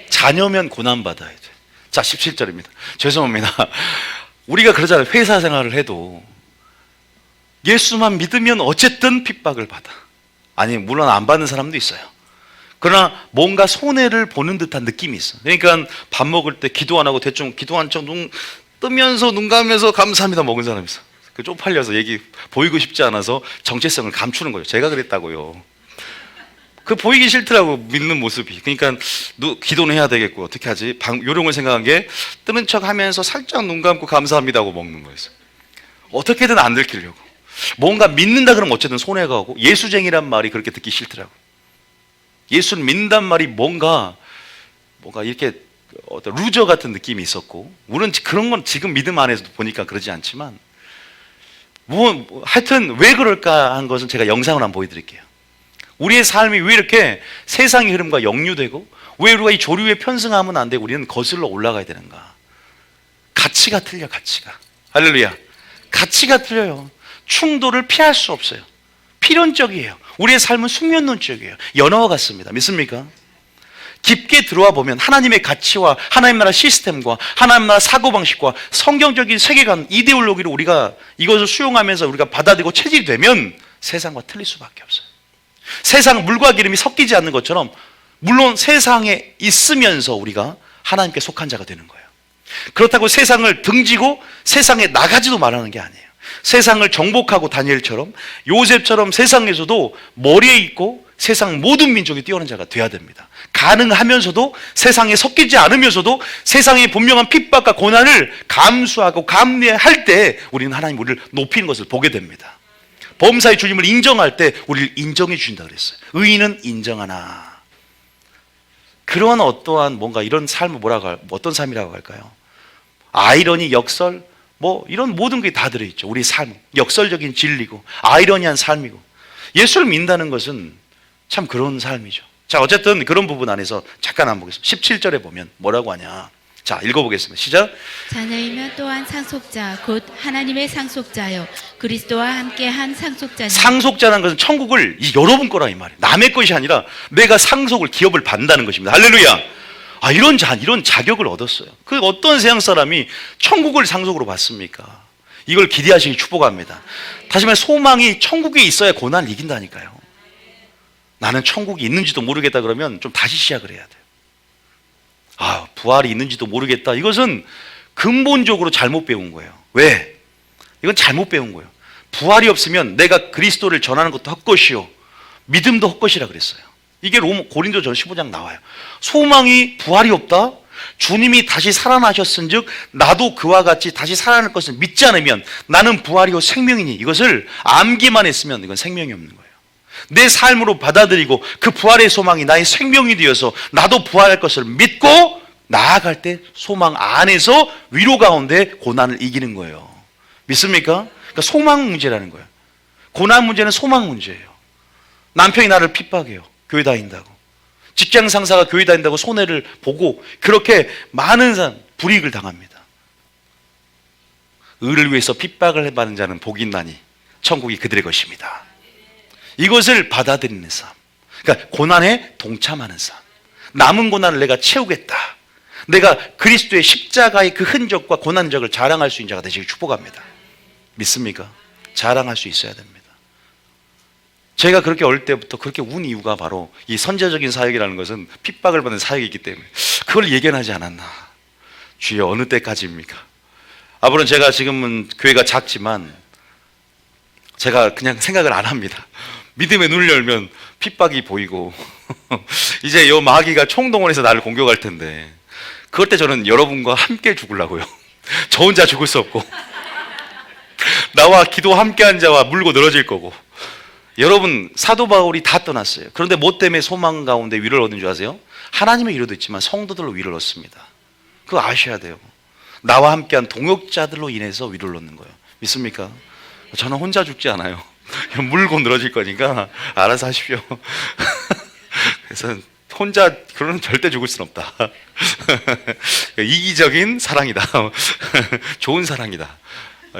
[SPEAKER 1] 자녀면 고난받아야 돼. 자, 17절입니다. 죄송합니다. 우리가 그러잖아요. 회사 생활을 해도 예수만 믿으면 어쨌든 핍박을 받아. 아니, 물론 안 받는 사람도 있어요. 그러나 뭔가 손해를 보는 듯한 느낌이 있어. 그러니까 밥 먹을 때 기도 안 하고 대충 기도 한 척 눈 뜨면서 눈 감으면서 감사합니다 먹은 사람이 있어. 그 쪽팔려서 얘기 보이고 싶지 않아서 정체성을 감추는 거죠. 제가 그랬다고요. 그 보이기 싫더라고, 믿는 모습이. 그러니까 기도는 해야 되겠고 어떻게 하지? 요령을 생각한 게 뜨는 척 하면서 살짝 눈 감고 감사합니다 하고 먹는 거였어요. 어떻게든 안 들키려고. 뭔가 믿는다 그러면 어쨌든 손해가 오고, 예수쟁이란 말이 그렇게 듣기 싫더라고. 예수를 믿는단 말이 뭔가 이렇게 어떤 루저 같은 느낌이 있었고, 물론 그런 건 지금 믿음 안에서도 보니까 그러지 않지만, 하여튼 왜 그럴까 한 것은 제가 영상을 한번 보여드릴게요. 우리의 삶이 왜 이렇게 세상의 흐름과 역류되고, 왜 우리가 이 조류에 편승하면 안 되고 우리는 거슬러 올라가야 되는가? 가치가 틀려, 가치가. 할렐루야. 가치가 틀려요. 충돌을 피할 수 없어요. 필연적이에요. 우리의 삶은 숙면론적이에요. 연어와 같습니다. 믿습니까? 깊게 들어와 보면 하나님의 가치와 하나님 나라 시스템과 하나님 나라 사고방식과 성경적인 세계관, 이데올로기를 우리가 이것을 수용하면서 우리가 받아들이고 체질이 되면 세상과 틀릴 수밖에 없어요. 세상은 물과 기름이 섞이지 않는 것처럼, 물론 세상에 있으면서 우리가 하나님께 속한 자가 되는 거예요. 그렇다고 세상을 등지고 세상에 나가지도 말하는 게 아니에요. 세상을 정복하고 다니엘처럼, 요셉처럼 세상에서도 머리에 있고 세상 모든 민족이 뛰어난 자가 돼야 됩니다. 가능하면서도 세상에 섞이지 않으면서도 세상의 분명한 핍박과 고난을 감수하고 감내할 때 우리는 하나님 우리를 높이는 것을 보게 됩니다. 범사의 주님을 인정할 때 우리를 인정해 주신다 그랬어요. 의인은 인정하나. 그러한 어떠한 뭔가 이런 삶을 어떤 삶이라고 할까요? 아이러니, 역설, 뭐 이런 모든 게 다 들어있죠. 우리 삶, 역설적인 진리고 아이러니한 삶이고 예수를 믿는다는 것은 참 그런 삶이죠. 자, 어쨌든 그런 부분 안에서 잠깐 한번 보겠습니다. 17절에 보면 뭐라고 하냐. 자, 읽어보겠습니다. 시작.
[SPEAKER 2] 자녀이면 또한 상속자 곧 하나님의 상속자요 그리스도와 함께한 상속자니.
[SPEAKER 1] 상속자라는 것은 천국을 여러분 거라 이 말이에요. 남의 것이 아니라 내가 상속을 기업을 받는다는 것입니다. 할렐루야. 아, 이런 자격을 얻었어요. 그 어떤 세상 사람이 천국을 상속으로 받습니까? 이걸 기대하시기 축복합니다. 다시 말해 소망이 천국에 있어야 고난을 이긴다니까요. 나는 천국이 있는지도 모르겠다 그러면 좀 다시 시작을 해야 돼요. 아, 부활이 있는지도 모르겠다. 이것은 근본적으로 잘못 배운 거예요. 왜? 이건 잘못 배운 거예요. 부활이 없으면 내가 그리스도를 전하는 것도 헛것이요 믿음도 헛것이라 그랬어요. 이게 고린도전 15장 나와요. 소망이 부활이 없다? 주님이 다시 살아나셨은즉 나도 그와 같이 다시 살아날 것을 믿지 않으면 나는 부활이요 생명이니, 이것을 암기만 했으면 이건 생명이 없는 거예요. 내 삶으로 받아들이고 그 부활의 소망이 나의 생명이 되어서 나도 부활할 것을 믿고 나아갈 때 소망 안에서 위로 가운데 고난을 이기는 거예요. 믿습니까? 그러니까 소망 문제라는 거예요. 고난 문제는 소망 문제예요. 남편이 나를 핍박해요. 교회 다닌다고. 직장 상사가 교회 다닌다고 손해를 보고 그렇게 많은 사람 불이익을 당합니다. 의를 위해서 핍박을 받는 자는 복이 있나니 천국이 그들의 것입니다. 이것을 받아들이는 삶, 그러니까 고난에 동참하는 삶. 남은 고난을 내가 채우겠다. 내가 그리스도의 십자가의 그 흔적과 고난적을 자랑할 수 있는 자가 되시길 축복합니다. 믿습니까? 자랑할 수 있어야 됩니다. 제가 그렇게 어릴 때부터 그렇게 운 이유가 바로 이 선제적인 사역이라는 것은 핍박을 받는 사역이기 때문에 그걸 예견하지 않았나. 주여, 어느 때까지입니까? 앞으로는 제가 지금은 교회가 작지만 제가 그냥 생각을 안 합니다. 믿음의 눈을 열면 핍박이 보이고 이제 요 마귀가 총동원해서 나를 공격할 텐데 그럴 때 저는 여러분과 함께 죽으려고요. 저 혼자 죽을 수 없고 나와 기도 함께한 자와 물고 늘어질 거고. 여러분, 사도 바울이 다 떠났어요. 그런데 뭐 때문에 소망 가운데 위로를 얻은 줄 아세요? 하나님의 위로도 있지만 성도들로 위로를 얻습니다. 그거 아셔야 돼요. 나와 함께한 동역자들로 인해서 위로를 얻는 거예요. 믿습니까? 저는 혼자 죽지 않아요. 물고 늘어질 거니까 알아서 하십시오. 그래서 혼자 그러면 절대 죽을 수는 없다. 이기적인 사랑이다. 좋은 사랑이다.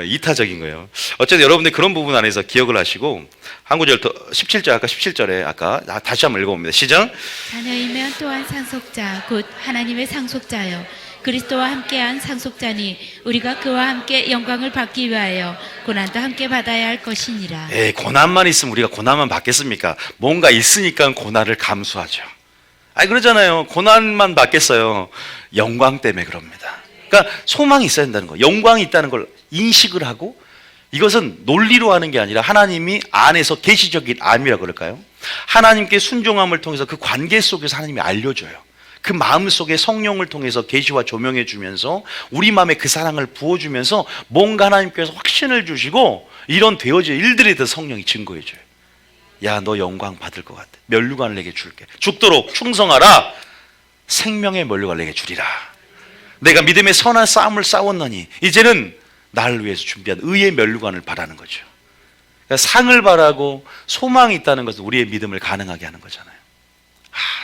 [SPEAKER 1] 이타적인 거예요. 어쨌든 여러분들 그런 부분 안에서 기억을 하시고 한 구절 더 17절 아까 17절에 아까 다시 한번 읽어봅니다. 시작.
[SPEAKER 2] 자녀이면 또한 상속자 곧 하나님의 상속자요 그리스도와 함께한 상속자니 우리가 그와 함께 영광을 받기 위하여 고난도 함께 받아야 할 것이니라.
[SPEAKER 1] 고난만 있으면 우리가 고난만 받겠습니까? 뭔가 있으니까 고난을 감수하죠. 아니 그러잖아요. 고난만 받겠어요. 영광 때문에 그럽니다. 그러니까 소망이 있어야 된다는 거, 영광이 있다는 걸 인식을 하고, 이것은 논리로 하는 게 아니라 하나님이 안에서 계시적인 암이라고 그럴까요? 하나님께 순종함을 통해서 그 관계 속에서 하나님이 알려줘요. 그 마음 속에 성령을 통해서 계시와 조명해 주면서 우리 마음에 그 사랑을 부어주면서 뭔가 하나님께서 확신을 주시고 이런 되어질 일들에 대해서 성령이 증거해 줘요. 야, 너 영광 받을 것 같아. 면류관을 내게 줄게. 죽도록 충성하라. 생명의 면류관을 내게 주리라. 내가 믿음의 선한 싸움을 싸웠느니 이제는 나를 위해서 준비한 의의 면류관을 바라는 거죠. 그러니까 상을 바라고 소망이 있다는 것은 우리의 믿음을 가능하게 하는 거잖아요.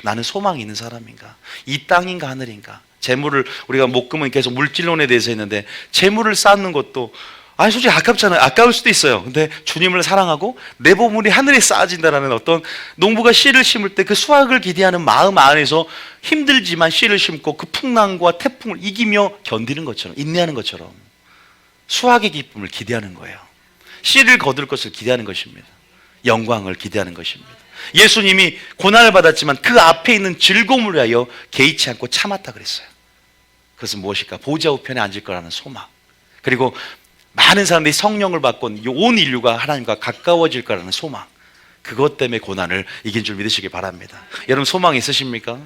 [SPEAKER 1] 나는 소망이 있는 사람인가? 이 땅인가 하늘인가? 재물을, 우리가 목금은 계속 물질론에 대해서 했는데 재물을 쌓는 것도 솔직히 아깝잖아요. 아까울 수도 있어요. 근데 주님을 사랑하고 내 보물이 하늘에 쌓아진다라는 어떤, 농부가 씨를 심을 때 그 수확을 기대하는 마음 안에서 힘들지만 씨를 심고 그 풍랑과 태풍을 이기며 견디는 것처럼, 인내하는 것처럼 수확의 기쁨을 기대하는 거예요. 씨를 거둘 것을 기대하는 것입니다. 영광을 기대하는 것입니다. 예수님이 고난을 받았지만 그 앞에 있는 즐거움을 위하여 개의치 않고 참았다 그랬어요. 그것은 무엇일까? 보좌 우편에 앉을 거라는 소망, 그리고 많은 사람들이 성령을 받고 온 인류가 하나님과 가까워질 거라는 소망, 그것 때문에 고난을 이긴 줄 믿으시기 바랍니다. 여러분, 소망 있으십니까?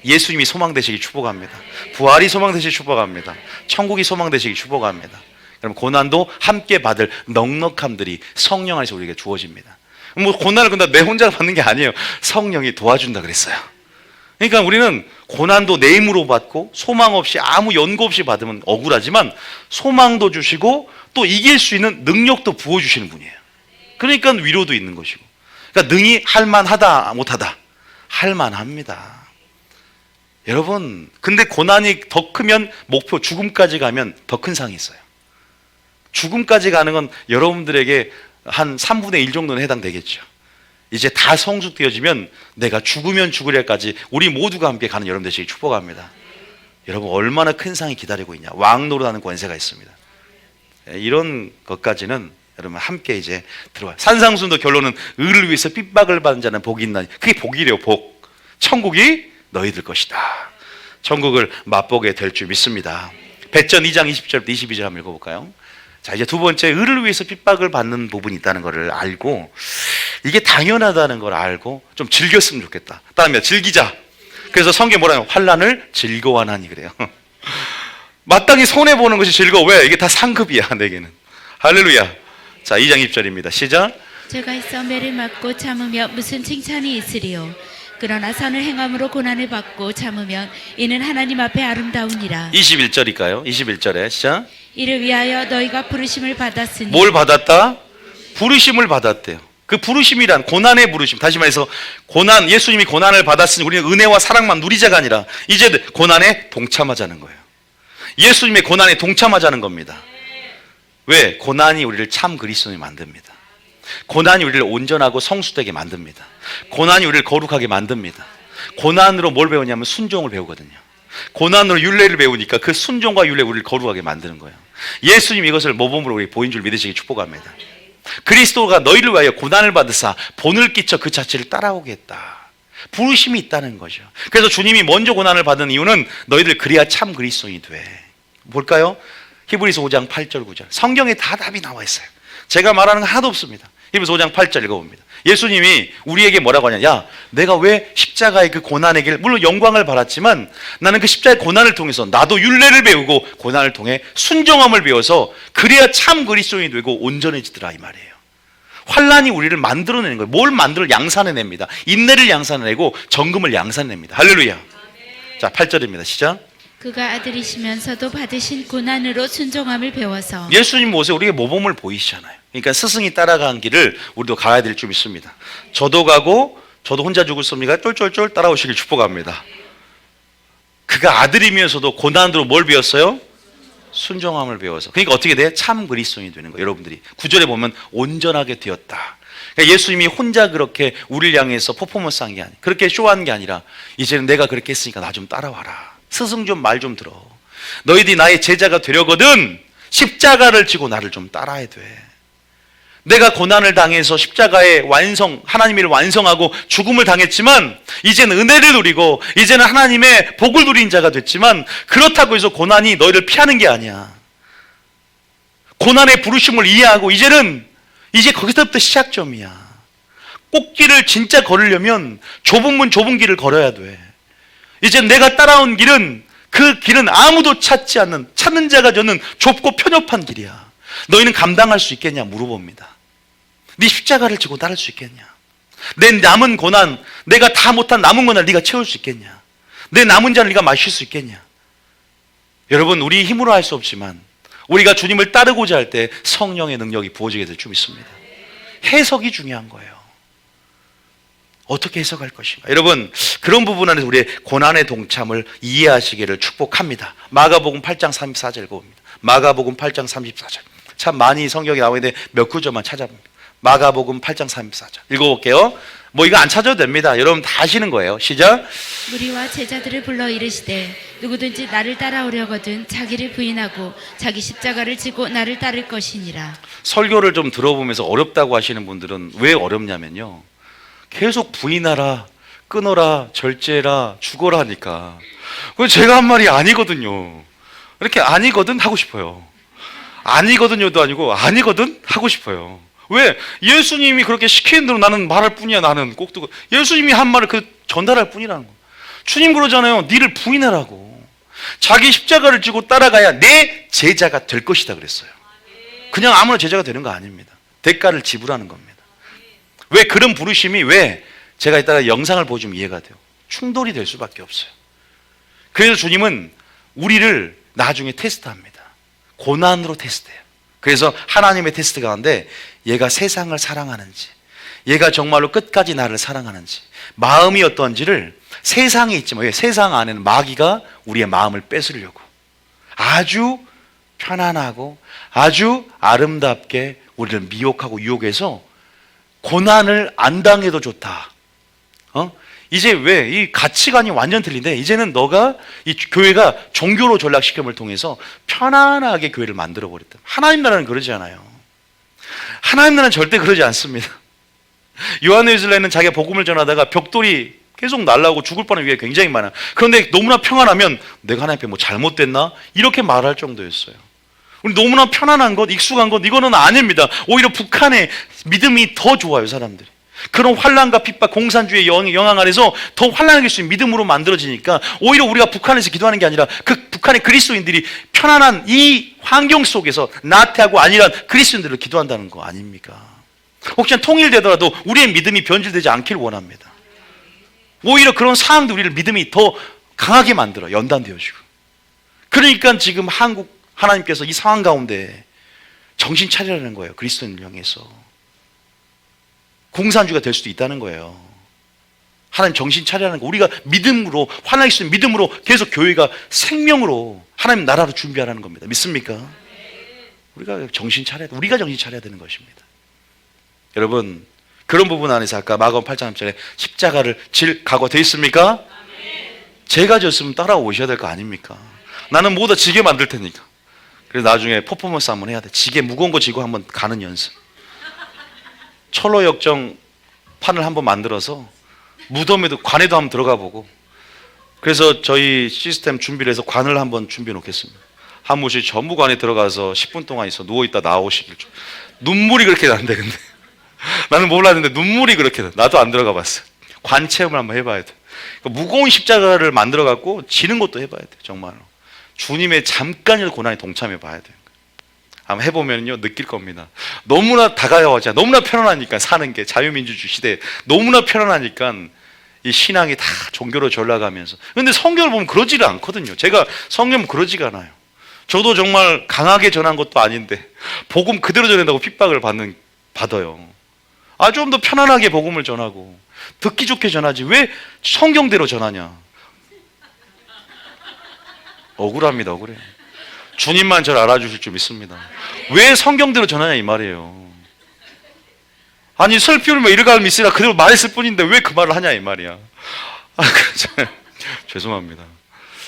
[SPEAKER 1] 예수님이 소망 되시기 축복합니다. 부활이 소망 되시기 축복합니다. 천국이 소망 되시기 축복합니다. 여러분, 고난도 함께 받을 넉넉함들이 성령 안에서 우리에게 주어집니다. 고난을 근데 내 혼자 받는 게 아니에요. 성령이 도와준다 그랬어요. 그러니까 우리는 고난도 내 힘으로 받고 소망 없이 아무 연고 없이 받으면 억울하지만 소망도 주시고 또 이길 수 있는 능력도 부어주시는 분이에요. 그러니까 위로도 있는 것이고. 그러니까 능히 할만하다 못하다? 할만합니다. 여러분, 근데 고난이 더 크면 목표 죽음까지 가면 더 큰 상이 있어요. 죽음까지 가는 건 여러분들에게 한 3분의 1 정도는 해당되겠죠. 이제 다 성숙되어지면 내가 죽으면 죽으려까지 우리 모두가 함께 가는 여러분 되시길 축복합니다. 여러분, 얼마나 큰 상이 기다리고 있냐. 왕 노릇하는 권세가 있습니다. 이런 것까지는 여러분 함께 이제 들어와요. 산상순도 결론은 의를 위해서 핍박을 받는 자는 복이 있나니. 그게 복이래요. 복. 천국이 너희들 것이다. 천국을 맛보게 될 줄 믿습니다. 배전 2장 20절부터 22절 한번 읽어볼까요? 자, 이제 두 번째, 의를 위해서 핍박을 받는 부분이 있다는 것을 알고 이게 당연하다는 걸 알고 좀 즐겼으면 좋겠다. 다음에 즐기자. 그래서 성경에 뭐라요? 환난을 즐거워하나니 그래요. 마땅히 손해보는 것이 즐거워. 왜? 이게 다 상급이야 내게는. 할렐루야. 자, 2장 20절입니다. 시작.
[SPEAKER 2] 저가 있어 매를 맞고 참으며 무슨 칭찬이 있으리요. 그러나 선을 행함으로 고난을 받고 참으면 이는 하나님 앞에 아름다우니라.
[SPEAKER 1] 21절일까요? 21절에 시작.
[SPEAKER 2] 이를 위하여 너희가 부르심을 받았으니.
[SPEAKER 1] 뭘 받았다? 부르심을 받았대요. 그 부르심이란 고난의 부르심. 다시 말해서 고난, 예수님이 고난을 받았으니 우리는 은혜와 사랑만 누리자가 아니라 이제 고난에 동참하자는 거예요. 예수님의 고난에 동참하자는 겁니다. 왜? 고난이 우리를 참 그리스도인이 만듭니다. 고난이 우리를 온전하고 성숙되게 만듭니다. 고난이 우리를 거룩하게 만듭니다. 고난으로 뭘 배우냐면 순종을 배우거든요. 고난으로 율례를 배우니까 그 순종과 율례 우리를 거룩하게 만드는 거예요. 예수님 이것을 모범으로 우리 보인 줄 믿으시기 축복합니다. 그리스도가 너희를 위하여 고난을 받으사 본을 끼쳐 그 자체를 따라오게 했다. 부르심이 있다는 거죠. 그래서 주님이 먼저 고난을 받은 이유는 너희들 그래야 참 그리스도인이 돼. 볼까요? 히브리서 5장 8절 9절. 성경에 다 답이 나와 있어요. 제가 말하는 건 하나도 없습니다. 히브리서 5장 8절 읽어봅니다. 예수님이 우리에게 뭐라고 하냐. 야, 내가 왜 십자가의 그 고난의 길, 물론 영광을 받았지만 나는 그 십자가의 고난을 통해서 나도 율례를 배우고 고난을 통해 순종함을 배워서 그래야 참 그리스도인이 되고 온전해지더라 이 말이에요. 환난이 우리를 만들어내는 거예요. 뭘 만들어? 양산해냅니다. 인내를 양산해내고 정금을 양산해냅니다. 할렐루야. 자, 8절입니다. 시작.
[SPEAKER 2] 그가 아들이시면서도 받으신 고난으로 순종함을 배워서.
[SPEAKER 1] 예수님 모습에 우리에게 모범을 보이시잖아요. 그러니까 스승이 따라간 길을 우리도 가야 될 줄 믿습니다. 저도 가고 저도 혼자 죽었습니까? 쫄쫄쫄 따라오시길 축복합니다. 그가 아들이면서도 고난으로 뭘 배웠어요? 순종함을 배워서. 그러니까 어떻게 돼? 참 그리스도인이 되는 거예요. 여러분들이 9절에 보면 온전하게 되었다. 그러니까 예수님이 혼자 그렇게 우리를 향해서 퍼포먼스 한 게 아니라, 그렇게 쇼한 게 아니라 이제는 내가 그렇게 했으니까 나 좀 따라와라. 스승 좀 말 좀 들어. 너희들이 나의 제자가 되려거든 십자가를 지고 나를 좀 따라야 돼. 내가 고난을 당해서 십자가의 완성, 하나님의 일을 완성하고 죽음을 당했지만 이제는 은혜를 누리고 이제는 하나님의 복을 누린 자가 됐지만 그렇다고 해서 고난이 너희를 피하는 게 아니야. 고난의 부르심을 이해하고 이제 거기서부터 시작점이야. 꽃길을 진짜 걸으려면 좁은 문 좁은 길을 걸어야 돼. 이제 내가 따라온 길은 그 길은 아무도 찾는 자가 저는 좁고 편협한 길이야. 너희는 감당할 수 있겠냐 물어봅니다. 네 십자가를 지고 따를 수 있겠냐? 내 남은 고난, 내가 다 못한 남은 고난을 네가 채울 수 있겠냐? 내 남은 잔을 네가 마실 수 있겠냐? 여러분, 우리 힘으로 할 수 없지만 우리가 주님을 따르고자 할 때 성령의 능력이 부어지게 될 줄 믿습니다. 해석이 중요한 거예요. 어떻게 해석할 것인가? 여러분, 그런 부분 안에서 우리의 고난의 동참을 이해하시기를 축복합니다. 마가복음 8장 34절 읽어봅니다. 마가복음 8장 34절. 참 많이 성경에 나와 있는데 몇 구절만 찾아봅니다. 마가복음 8장 34절 읽어볼게요. 뭐 이거 안 찾아도 됩니다. 여러분 다 아시는 거예요. 시작.
[SPEAKER 2] 무리와 제자들을 불러 이르시되 누구든지 나를 따라오려거든 자기를 부인하고 자기 십자가를 지고 나를 따를 것이니라. 설교를
[SPEAKER 1] 좀 들어보면서 어렵다고 하시는 분들은 왜 어렵냐면요, 계속 부인하라, 끊어라, 절제라, 죽어라 하니까 그건 제가 한 말이 아니거든요. 이렇게 아니거든 하고 싶어요. 아니거든요도 아니고 아니거든 하고 싶어요. 왜? 예수님이 그렇게 시키는 대로 나는 말할 뿐이야. 나는 꼭 듣고 예수님이 한 말을 전달할 뿐이라는 거. 주님 그러잖아요. 니를 부인하라고. 자기 십자가를 지고 따라가야 내 제자가 될 것이다 그랬어요. 그냥 아무나 제자가 되는 거 아닙니다. 대가를 지불하는 겁니다. 왜 그런 부르심이 왜 제가 이따가 영상을 보여주면 이해가 돼요. 충돌이 될 수밖에 없어요. 그래서 주님은 우리를 나중에 테스트합니다. 고난으로 테스트해요. 그래서 하나님의 테스트 가운데 얘가 세상을 사랑하는지, 얘가 정말로 끝까지 나를 사랑하는지, 마음이 어떤지를 세상에 있지만, 왜? 세상 안에는 마귀가 우리의 마음을 뺏으려고 아주 편안하고 아주 아름답게 우리를 미혹하고 유혹해서 고난을 안 당해도 좋다. 이제 왜? 이 가치관이 완전 틀린데, 이제는 너가 이 교회가 종교로 전락시킴을 통해서 편안하게 교회를 만들어버렸다. 하나님 나라는 그러지 않아요. 하나님 나라는 절대 그러지 않습니다. 요한의슬레는 자기가 복음을 전하다가 벽돌이 계속 날라오고 죽을 뻔한 위기가 굉장히 많아. 그런데 너무나 평안하면 내가 하나님 앞에 뭐 잘못됐나? 이렇게 말할 정도였어요. 우리 너무나 편안한 것, 익숙한 것, 이거는 아닙니다. 오히려 북한의 믿음이 더 좋아요, 사람들이. 그런 환난과 핍박, 공산주의 영향 아래서 더 환난할 수 있는 믿음으로 만들어지니까 오히려 우리가 북한에서 기도하는 게 아니라 그 북한의 그리스도인들이 편안한 이 환경 속에서 나태하고 안일한 그리스도인들을 기도한다는 거 아닙니까? 혹시나 통일되더라도 우리의 믿음이 변질되지 않길 원합니다. 오히려 그런 상황도 우리를 믿음이 더 강하게 만들어 연단되어지고. 그러니까 지금 한국 하나님께서 이 상황 가운데 정신 차리라는 거예요. 그리스도인을 향해서. 공산주의가 될 수도 있다는 거예요. 하나님 정신 차리라는 거. 우리가 믿음으로, 환난이 있으면 믿음으로 계속 교회가 생명으로 하나님 나라로 준비하라는 겁니다. 믿습니까? 우리가 정신 차려야 돼. 우리가 정신 차려야 되는 것입니다. 여러분, 그런 부분 안에서 아까 마가복음 8장 3절에 십자가를 질 각오 되어 있습니까? 제가 졌으면 따라오셔야 될 거 아닙니까? 나는 뭐다 지게 만들 테니까. 그래서 나중에 퍼포먼스 한번 해야 돼. 지게 무거운 거 지고 한번 가는 연습. 철로 역정 판을 한번 만들어서 무덤에도, 관에도 한번 들어가 보고. 그래서 저희 시스템 준비를 해서 관을 한번 준비해 놓겠습니다. 한 분씩 전부 관에 들어가서 10분 동안 있어 누워있다 나오시길 좀. 눈물이 그렇게 나는데, 근데 나는 몰랐는데 눈물이 그렇게 나. 나도 안 들어가 봤어. 관 체험을 한번 해봐야 돼. 무거운 십자가를 만들어 갖고 지는 것도 해봐야 돼. 정말로 주님의 잠깐이라도 고난에 동참해 봐야 돼. 한번 해보면요 느낄 겁니다. 너무나 다가와자, 너무나 편안하니까 사는 게, 자유민주주의 시대에 너무나 편안하니까 이 신앙이 다 종교로 전락하면서. 근데 성경을 보면 그러지를 않거든요. 제가 성경 그러지가 않아요. 저도 정말 강하게 전한 것도 아닌데 복음 그대로 전한다고 핍박을 받아요. 좀 더 편안하게 복음을 전하고 듣기 좋게 전하지 왜 성경대로 전하냐. 억울합니다. 억울해. 주님만 저를 알아주실 줄 믿습니다. 왜 성경대로 전하냐 이 말이에요. 아니 슬피우면 이르갈 미쓰라 그대로 말했을 뿐인데 왜 그 말을 하냐 이 말이야. 죄송합니다.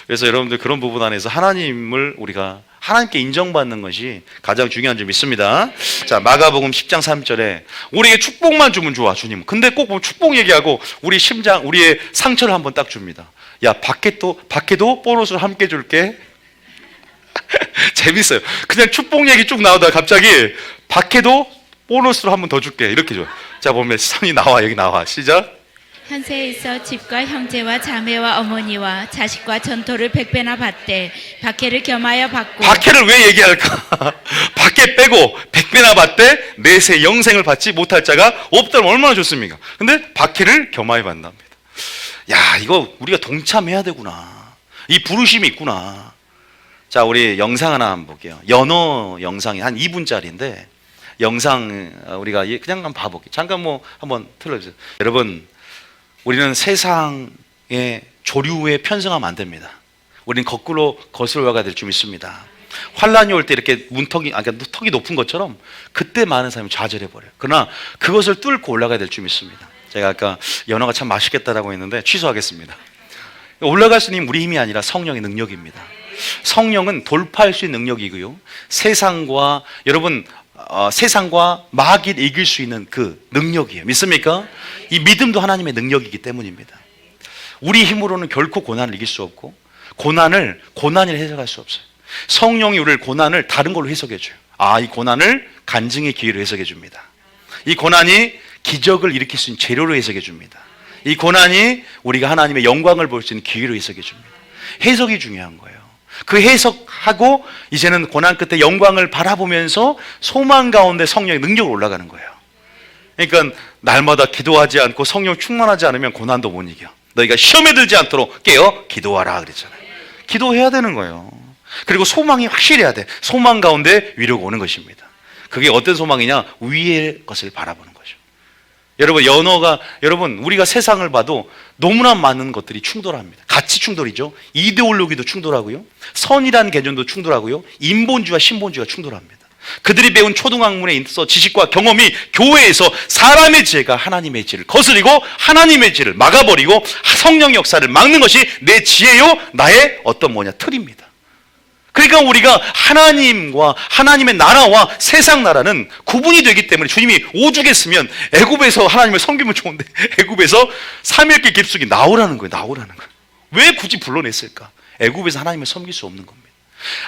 [SPEAKER 1] 그래서 여러분들 그런 부분 안에서 하나님을 우리가 하나님께 인정받는 것이 가장 중요한 줄 믿습니다. 자, 마가복음 10장 3절에 우리에게 축복만 주면 좋아 주님. 근데 꼭 보면 축복 얘기하고 우리 심장, 우리의 상처를 한번 딱 줍니다. 야, 밖에도 보너스를 함께 줄게. 재밌어요. 그냥 축복 얘기 쭉 나오다가 갑자기 밖에도 보너스로 한 번 더 줄게 이렇게 줘. 자, 보면 상이 나와. 여기 나와. 시작.
[SPEAKER 2] 현세에 있어 집과 형제와 자매와 어머니와 자식과 전토를 100배나 받되 박해를 겸하여 받고.
[SPEAKER 1] 박해를 왜 얘기할까? 박해 빼고 100배나 받되 내세 영생을 받지 못할 자가 없다면 얼마나 좋습니까? 근데 박해를 겸하여 받는답니다. 야, 이거 우리가 동참해야 되구나. 이 부르심이 있구나. 자, 우리 영상 하나 한번 볼게요. 연어 영상이 한 2분짜리인데 영상 우리가 그냥 한번 봐볼게요. 잠깐 뭐 한번 틀어주세요. 여러분, 우리는 세상의 조류에 편승하면 안 됩니다. 우리는 거꾸로 거슬러 올라가야 될 줄 믿습니다. 환란이 올 때 이렇게 턱이 높은 것처럼 그때 많은 사람이 좌절해버려요. 그러나 그것을 뚫고 올라가야 될 줄 믿습니다. 제가 아까 연어가 참 맛있겠다라고 했는데 취소하겠습니다. 올라갈 수 있는 우리 힘이 아니라 성령의 능력입니다. 성령은 돌파할 수 있는 능력이고요. 세상과 마귀를 이길 수 있는 그 능력이에요. 믿습니까? 이 믿음도 하나님의 능력이기 때문입니다. 우리 힘으로는 결코 고난을 이길 수 없고 고난을 해석할 수 없어요. 성령이 우리를 고난을 다른 걸로 해석해 줘요. 이 고난을 간증의 기회로 해석해 줍니다. 이 고난이 기적을 일으킬 수 있는 재료로 해석해 줍니다. 이 고난이 우리가 하나님의 영광을 볼 수 있는 기회로 해석해 줍니다. 해석이 중요한 거예요. 그 해석하고 이제는 고난 끝에 영광을 바라보면서 소망 가운데 성령의 능력으로 올라가는 거예요. 그러니까 날마다 기도하지 않고 성령 충만하지 않으면 고난도 못 이겨. 너희가 시험에 들지 않도록 깨어 기도하라 그랬잖아요. 기도해야 되는 거예요. 그리고 소망이 확실해야 돼. 소망 가운데 위로가 오는 것입니다. 그게 어떤 소망이냐? 위의 것을 바라보는 거죠. 여러분, 여러분, 우리가 세상을 봐도 너무나 많은 것들이 충돌합니다. 가치 충돌이죠. 이데올로기도 충돌하고요. 선이라는 개념도 충돌하고요. 인본주의와 신본주의가 충돌합니다. 그들이 배운 초등학문에 있어 지식과 경험이 교회에서 사람의 지혜가 하나님의 지혜를 거스리고 하나님의 지혜를 막아버리고 성령의 역사를 막는 것이 내 지혜요, 나의 틀입니다. 그러니까 우리가 하나님과 하나님의 나라와 세상 나라는 구분이 되기 때문에 주님이 오죽했으면 애굽에서 하나님을 섬기면 좋은데 애굽에서 3일째 깊숙이 나오라는 거예요. 왜 굳이 불러냈을까? 애굽에서 하나님을 섬길 수 없는 겁니다.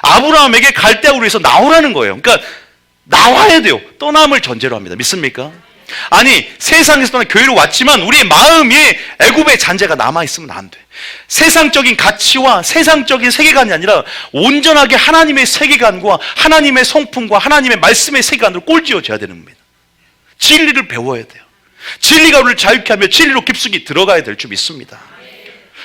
[SPEAKER 1] 아브라함에게 갈대아 우르에서 나오라는 거예요. 그러니까 나와야 돼요. 떠남을 전제로 합니다. 믿습니까? 아니, 세상에서 떠나 교회로 왔지만 우리의 마음이 애굽의 잔재가 남아있으면 안 돼. 세상적인 가치와 세상적인 세계관이 아니라 온전하게 하나님의 세계관과 하나님의 성품과 하나님의 말씀의 세계관으로 꼴지어져야 되는 겁니다. 진리를 배워야 돼요. 진리가 우리를 자유케 하며 진리로 깊숙이 들어가야 될 줄 믿습니다.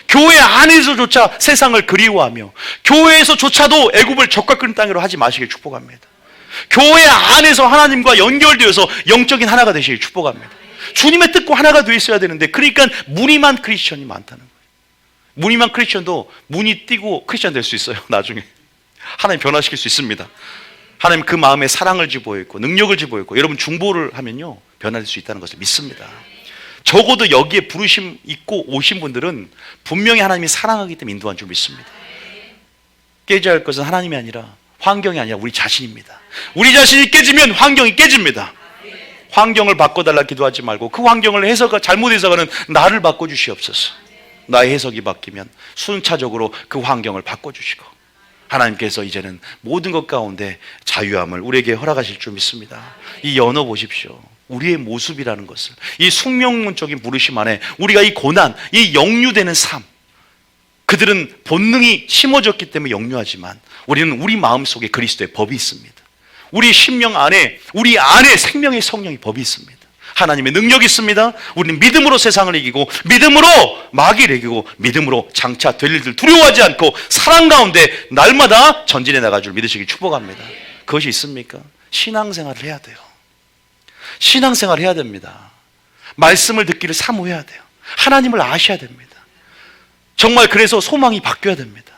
[SPEAKER 1] 교회 안에서조차 세상을 그리워하며 교회에서조차도 애굽을 적과 끓는 땅으로 하지 마시길 축복합니다. 교회 안에서 하나님과 연결되어서 영적인 하나가 되시길 축복합니다. 주님의 뜻과 하나가 되어 있어야 되는데, 그러니까 무늬만 크리스천이 많다는 거예요. 무늬만 크리스천도 문이 띄고 크리스천 될 수 있어요. 나중에 하나님 변화시킬 수 있습니다. 하나님 그 마음에 사랑을 집어있고 능력을 집어있고 여러분 중보를 하면요 변화될 수 있다는 것을 믿습니다. 적어도 여기에 부르심 있고 오신 분들은 분명히 하나님이 사랑하기 때문에 인도한 줄 믿습니다. 깨져야 할 것은 하나님이 아니라 환경이 아니라 우리 자신입니다. 우리 자신이 깨지면 환경이 깨집니다. 환경을 바꿔달라 기도하지 말고 그 환경을 잘못 해석하는 나를 바꿔주시옵소서. 나의 해석이 바뀌면 순차적으로 그 환경을 바꿔주시고 하나님께서 이제는 모든 것 가운데 자유함을 우리에게 허락하실 줄 믿습니다. 이 연어 보십시오. 우리의 모습이라는 것을, 이 숙명론적인 부르심 안에 우리가 이 고난, 이 역류되는 삶, 그들은 본능이 심어졌기 때문에 역류하지만 우리는 우리 마음속에 그리스도의 법이 있습니다. 우리 심령 안에, 우리 안에 생명의 성령의 법이 있습니다. 하나님의 능력이 있습니다. 우리는 믿음으로 세상을 이기고 믿음으로 마귀를 이기고 믿음으로 장차 될 일들 두려워하지 않고 사랑 가운데 날마다 전진해 나갈 줄 믿으시길 축복합니다. 그것이 있습니까? 신앙생활을 해야 돼요. 신앙생활을 해야 됩니다. 말씀을 듣기를 사모해야 돼요. 하나님을 아셔야 됩니다. 정말 그래서 소망이 바뀌어야 됩니다.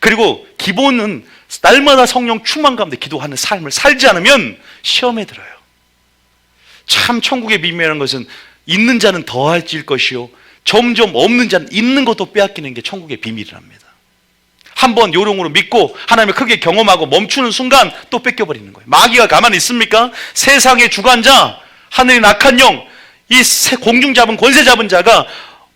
[SPEAKER 1] 그리고 기본은 날마다 성령 충만 가운데 기도하는 삶을 살지 않으면 시험에 들어요. 참 천국의 비밀이라는 것은 있는 자는 더할질 것이요 점점 없는 자는 있는 것도 빼앗기는 게 천국의 비밀이랍니다. 한번 요령으로 믿고 하나님을 크게 경험하고 멈추는 순간 또 뺏겨버리는 거예요. 마귀가 가만히 있습니까? 세상의 주관자, 하늘의 악한 영, 이 공중 잡은 권세 잡은 자가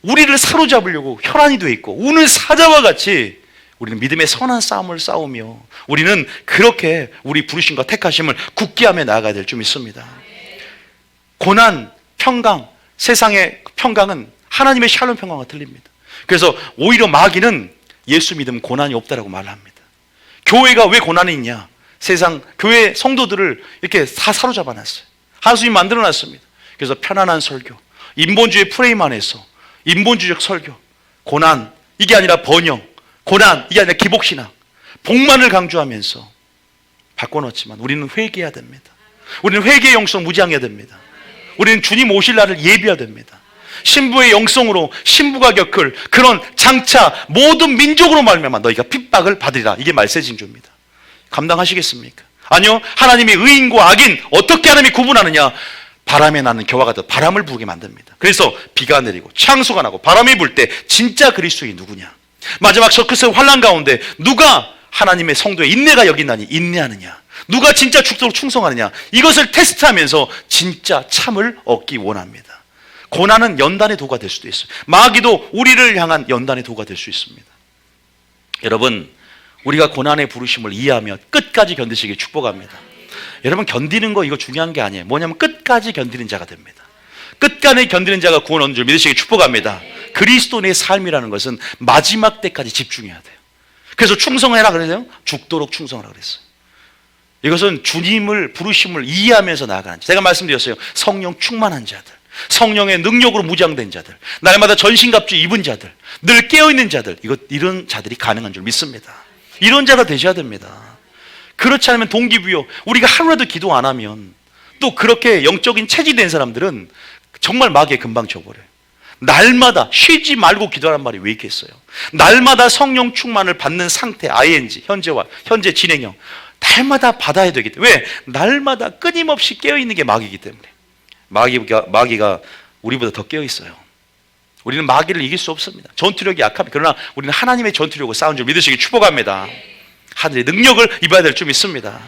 [SPEAKER 1] 우리를 사로잡으려고 혈안이 되어 있고 우는 사자와 같이 우리는 믿음의 선한 싸움을 싸우며 우리는 그렇게 우리 부르심과 택하심을 굳게 하며 나아가야 될 줄 믿습니다. 고난, 평강, 세상의 평강은 하나님의 샬롬 평강과 틀립니다. 그래서 오히려 마귀는 예수 믿으면 고난이 없다라고 말합니다. 교회가 왜 고난이 있냐? 세상 교회 성도들을 이렇게 다 사로잡아 놨어요. 하수인 만들어 놨습니다. 그래서 편안한 설교, 인본주의 프레임 안에서 인본주의적 설교, 고난 이게 아니라 번영, 고난 이게 아니라 기복신앙, 복만을 강조하면서 바꿔놓지만 우리는 회개해야 됩니다. 우리는 회개의 영성 무지항해야 됩니다. 우리는 주님 오실 날을 예비해야 됩니다. 신부의 영성으로 신부가 겪을 그런 장차 모든 민족으로 말미암아 너희가 핍박을 받으리라. 이게 말세진 주입니다. 감당하시겠습니까? 아니요. 하나님이 의인과 악인 어떻게 하나님이 구분하느냐? 바람에 나는 겨와 같은 바람을 부게 만듭니다. 그래서 비가 내리고 창수가 나고 바람이 불 때 진짜 그리스도인이 누구냐? 마지막 서크스 환란 가운데 누가 하나님의 성도의 인내가 여긴다니 인내하느냐? 누가 진짜 죽도록 충성하느냐? 이것을 테스트하면서 진짜 참을 얻기 원합니다. 고난은 연단의 도가 될 수도 있어요. 마귀도 우리를 향한 연단의 도가 될 수 있습니다. 여러분, 우리가 고난의 부르심을 이해하며 끝까지 견디시길 축복합니다. 여러분, 견디는 거 이거 중요한 게 아니에요. 뭐냐면 끝까지 견디는 자가 됩니다. 끝까지 견디는 자가 구원 얻는 줄 믿으시길 축복합니다. 그리스도인의 삶이라는 것은 마지막 때까지 집중해야 돼요. 그래서 충성해라 그래서요. 죽도록 충성하라 그랬어요. 이것은 주님을 부르심을 이해하면서 나아가는 자. 제가 말씀드렸어요. 성령 충만한 자들. 성령의 능력으로 무장된 자들, 날마다 전신갑주 입은 자들, 늘 깨어있는 자들, 이런 자들이 가능한 줄 믿습니다. 이런 자가 되셔야 됩니다. 그렇지 않으면 동기부여, 우리가 하루라도 기도 안 하면 또 그렇게 영적인 체질된 사람들은 정말 마귀에 금방 져버려요. 날마다 쉬지 말고 기도하란 말이 왜 있겠어요? 날마다 성령 충만을 받는 상태, ing, 현재 진행형, 날마다 받아야 되기 때문에. 왜? 날마다 끊임없이 깨어있는 게 마귀이기 때문에. 마귀가 우리보다 더 깨어있어요. 우리는 마귀를 이길 수 없습니다. 전투력이 약합니다. 그러나 우리는 하나님의 전투력을 싸운 줄 믿으시기 축복합니다. 하늘의 능력을 입어야 될 줄 믿습니다.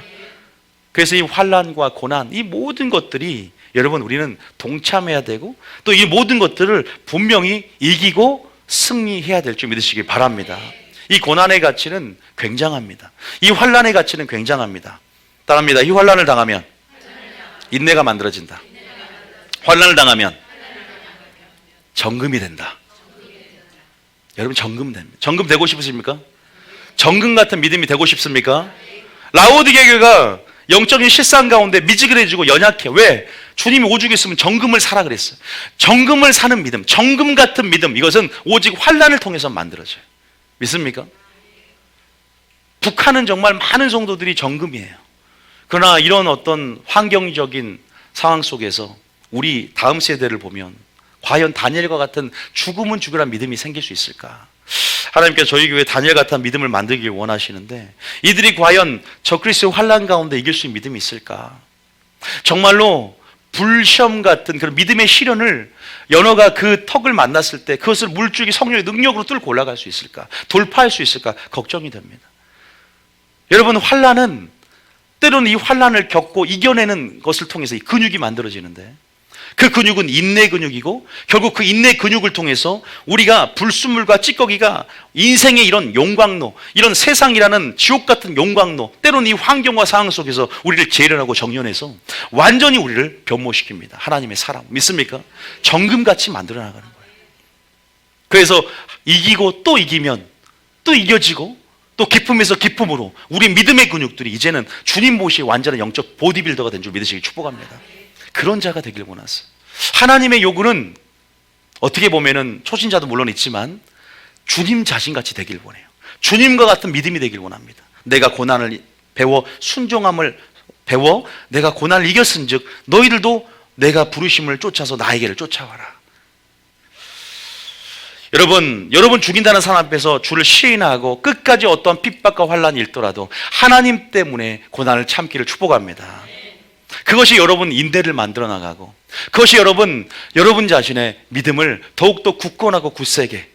[SPEAKER 1] 그래서 이 환난과 고난, 이 모든 것들이 여러분 우리는 동참해야 되고 또 이 모든 것들을 분명히 이기고 승리해야 될 줄 믿으시기 바랍니다. 이 고난의 가치는 굉장합니다. 이 환난의 가치는 굉장합니다. 따라합니다. 이 환난을 당하면 인내가 만들어진다. 환난을 당하면 정금이 된다. 여러분 정금 됩니다. 정금 되고 싶으십니까? 정금 같은 믿음이 되고 싶습니까? 라오디게 교회가 영적인 실상 가운데 미지근해지고 연약해. 왜? 주님이 오죽 있으면 정금을 사라 그랬어요. 정금을 사는 믿음, 정금 같은 믿음, 이것은 오직 환난을 통해서 만들어져요. 믿습니까? 북한은 정말 많은 성도들이 정금이에요. 그러나 이런 어떤 환경적인 상황 속에서 우리 다음 세대를 보면 과연 다니엘과 같은 죽으면 죽으란 믿음이 생길 수 있을까? 하나님께서 저희 교회 다니엘 같은 믿음을 만들길 원하시는데 이들이 과연 적그리스도의 환난 가운데 이길 수 있는 믿음이 있을까? 정말로 불시험 같은 그런 믿음의 시련을 연어가 그 턱을 만났을 때 그것을 물줄기 성령의 능력으로 뚫고 올라갈 수 있을까? 돌파할 수 있을까? 걱정이 됩니다. 여러분 환난은 때로는 이 환난을 겪고 이겨내는 것을 통해서 이 근육이 만들어지는데 그 근육은 인내 근육이고 결국 그 인내 근육을 통해서 우리가 불순물과 찌꺼기가 인생의 이런 용광로, 이런 세상이라는 지옥 같은 용광로, 때로는 이 환경과 상황 속에서 우리를 재련하고 정련해서 완전히 우리를 변모시킵니다. 하나님의 사랑 믿습니까? 정금같이 만들어 나가는 거예요. 그래서 이기고 또 이기면 또 이겨지고 또 기쁨에서 기쁨으로 우리 믿음의 근육들이 이제는 주님 모시의 완전한 영적 보디빌더가 된 줄 믿으시기 축복합니다. 그런 자가 되길 원하세요. 하나님의 요구는 어떻게 보면은 초신자도 물론 있지만 주님 자신같이 되길 원해요. 주님과 같은 믿음이 되길 원합니다. 내가 고난을 배워 순종함을 배워 내가 고난을 이겼은즉 너희들도 내가 부르심을 쫓아서 나에게를 쫓아와라. 여러분 죽인다는 사람 앞에서 주를 시인하고 끝까지 어떤 핍박과 환난이 있더라도 하나님 때문에 고난을 참기를 축복합니다. 그것이 여러분 인대를 만들어 나가고 그것이 여러분 자신의 믿음을 더욱더 굳건하고 굳세게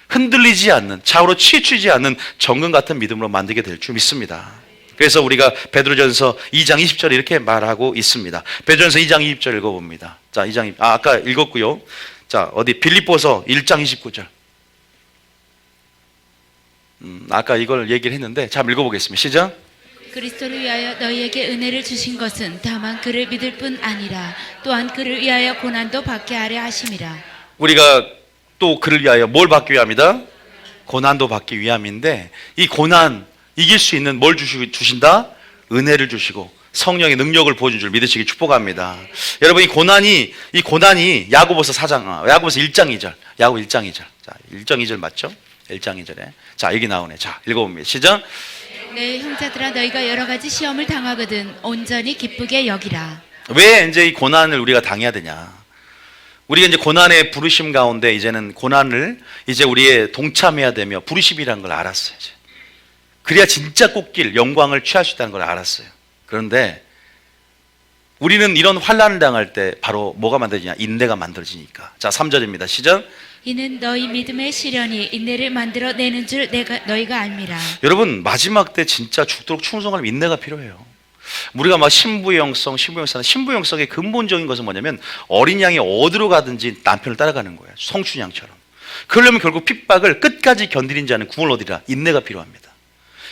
[SPEAKER 1] 흔들리지 않는 좌우로 치우치지 않는 정금 같은 믿음으로 만들게 될 줄 믿습니다. 그래서 우리가 베드로전서 2장 20절에 이렇게 말하고 있습니다. 베드로전서 2장 20절 읽어봅니다. 자, 2장 아까 읽었고요. 자, 어디 빌립보서 1장 29절. 아까 이걸 얘기를 했는데 자, 읽어보겠습니다. 시작.
[SPEAKER 2] 그리스도를 위하여 너희에게 은혜를 주신 것은 다만 그를 믿을 뿐 아니라 또한 그를 위하여 고난도 받게 하려 하심이라. 우리가 또 그를 위하여 뭘 받기 위함이다? 고난도 받기 위함인데 이 고난 이길 수 있는 뭘 주신다? 은혜를 주시고 성령의 능력을 보여준 줄 믿으시기 축복합니다. 여러분 이 고난이 야고보서 4장, 야고보서 1장 2절, 야고보 1장 2절. 자, 1장 2절 맞죠? 1장 2절에. 자, 여기 나오네. 자, 읽어봅니다. 시작. 내 형제들아 너희가 여러 가지 시험을 당하거든 온전히 기쁘게 여기라. 왜 이제 이 고난을 우리가 당해야 되냐? 우리가 이제 고난의 부르심 가운데 이제는 고난을 이제 우리의 동참해야 되며 부르심이라는 걸 알았어요. 이제. 그래야 진짜 꽃길 영광을 취할 수 있다는 걸 알았어요. 그런데 우리는 이런 환난을 당할 때 바로 뭐가 만들어지냐? 인내가 만들어지니까. 자, 3절입니다. 시작. 이는 너희 믿음의 시련이 인내를 만들어 내는 줄 너희가 알미라. 여러분 마지막 때 진짜 죽도록 충성하는 인내가 필요해요. 우리가 막 신부의 영성의 근본적인 것은 뭐냐면 어린 양이 어디로 가든지 남편을 따라가는 거예요. 성춘 양처럼. 그러려면 결국 핍박을 끝까지 견디는 자는 구원을 얻으리라. 인내가 필요합니다.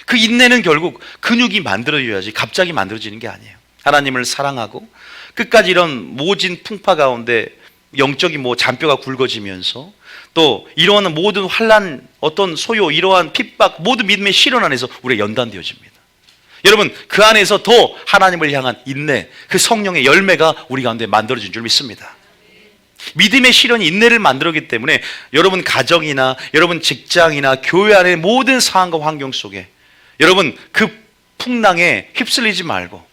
[SPEAKER 2] 그 인내는 결국 근육이 만들어져야지 갑자기 만들어지는 게 아니에요. 하나님을 사랑하고 끝까지 이런 모진 풍파 가운데 영적인 잔뼈가 굵어지면서 또 이러한 모든 환난, 어떤 소요, 이러한 핍박, 모든 믿음의 시련 안에서 우리가 연단되어집니다. 여러분 그 안에서 더 하나님을 향한 인내, 그 성령의 열매가 우리 가운데 만들어진 줄 믿습니다.
[SPEAKER 1] 믿음의 시련이 인내를 만들었기 때문에 여러분 가정이나 여러분 직장이나 교회 안의 모든 상황과 환경 속에 여러분 그 풍랑에 휩쓸리지 말고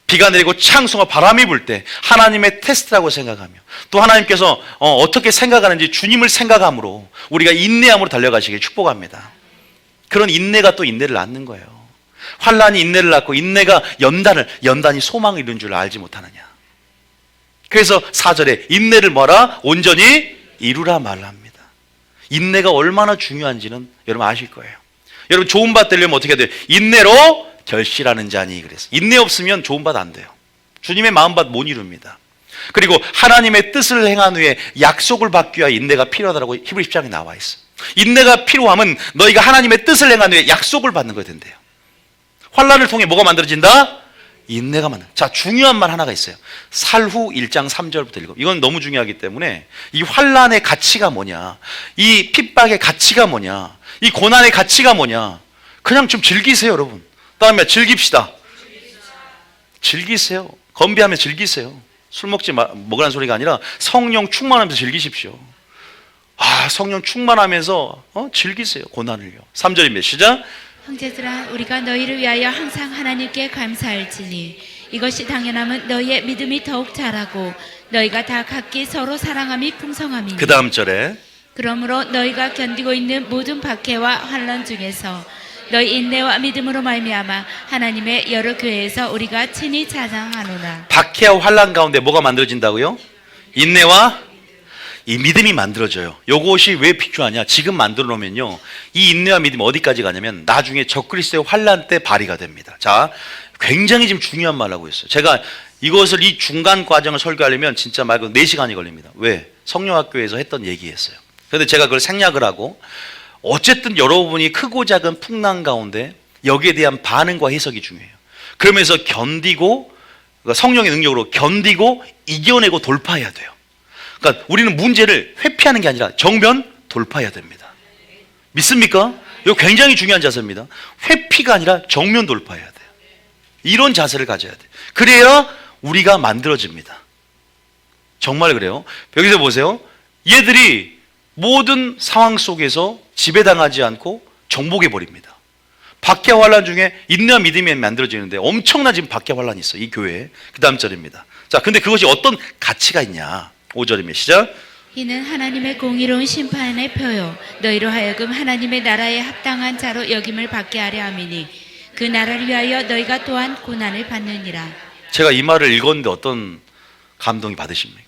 [SPEAKER 1] 비가 내리고 창수가 바람이 불 때 하나님의 테스트라고 생각하며 또 하나님께서 어떻게 생각하는지 주님을 생각함으로 우리가 인내함으로 달려가시길 축복합니다. 그런 인내가 또 인내를 낳는 거예요. 환난이 인내를 낳고 인내가 연단이 소망을 이룬 줄 알지 못하느냐. 그래서 4절에 인내를 뭐라? 온전히 이루라 말합니다. 인내가 얼마나 중요한지는 여러분 아실 거예요. 여러분 좋은 밭 되려면 어떻게 해야 돼요? 인내로 결실하는 자니 그래서 인내 없으면 좋은 밭 안 돼요. 주님의 마음밭 못 이룹니다. 그리고 하나님의 뜻을 행한 후에 약속을 받기 위해 인내가 필요하다고 히브리 10장에 나와 있어요. 인내가 필요하면 너희가 하나님의 뜻을 행한 후에 약속을 받는 거야 된대요. 환난을 통해 뭐가 만들어진다? 인내가 만든다. 자, 중요한 말 하나가 있어요. 살후 1장 3절부터 읽어. 이건 너무 중요하기 때문에 이 환난의 가치가 뭐냐, 이 핍박의 가치가 뭐냐, 이 고난의 가치가 뭐냐, 그냥 좀 즐기세요 여러분. 다음에 즐깁시다. 즐기세요. 건배하며 즐기세요. 술 먹으라는 소리가 아니라 성령 충만하면서 즐기십시오. 성령 충만하면서 즐기세요. 고난을요. 3절입니다. 시작.
[SPEAKER 2] 형제들아 우리가 너희를 위하여 항상 하나님께 감사할지니 이것이 당연하면 너희의 믿음이 더욱 자라고 너희가 다 각기 서로 사랑함이 풍성함이니
[SPEAKER 1] 그 다음 절에
[SPEAKER 2] 그러므로 너희가 견디고 있는 모든 박해와 환난 중에서 너희 인내와 믿음으로 말미암아 하나님의 여러 교회에서 우리가 친히 찬양하노라.
[SPEAKER 1] 박해와 환난 가운데 뭐가 만들어진다고요? 인내와 이 믿음이 만들어져요. 요것이 왜 필요하냐? 지금 만들어 놓으면요, 이 인내와 믿음이 어디까지 가냐면 나중에 적그리스도의 환난 때 발휘가 됩니다. 자, 굉장히 지금 중요한 말 하고 있어요. 제가 이것을 이 중간 과정을 설교하려면 진짜 말 그대로 4시간이 걸립니다. 왜? 성령학교에서 했던 얘기였어요. 그런데 제가 그걸 생략을 하고 어쨌든 여러분이 크고 작은 풍랑 가운데 여기에 대한 반응과 해석이 중요해요. 그러면서 견디고 성령의 능력으로 견디고 이겨내고 돌파해야 돼요. 그러니까 우리는 문제를 회피하는 게 아니라 정면 돌파해야 됩니다. 믿습니까? 이거 굉장히 중요한 자세입니다. 회피가 아니라 정면 돌파해야 돼요. 이런 자세를 가져야 돼요. 그래야 우리가 만들어집니다. 정말 그래요. 여기서 보세요. 얘들이 모든 상황 속에서 지배당하지 않고 정복해 버립니다. 박해 환란 중에 인내와 믿음이 만들어지는데 엄청난 지금 박해 환란이 있어요. 이 교회에. 그 다음 절입니다. 자, 근데 그것이 어떤 가치가 있냐? 5절입니다. 시작.
[SPEAKER 2] 이는 하나님의 공의로운 심판의 표요 너희로 하여금 하나님의 나라에 합당한 자로 여김을 받게 하려 함이니 그 나라를 위하여 너희가 또한 고난을 받느니라.
[SPEAKER 1] 제가 이 말을 읽었는데 어떤 감동이 받으십니까?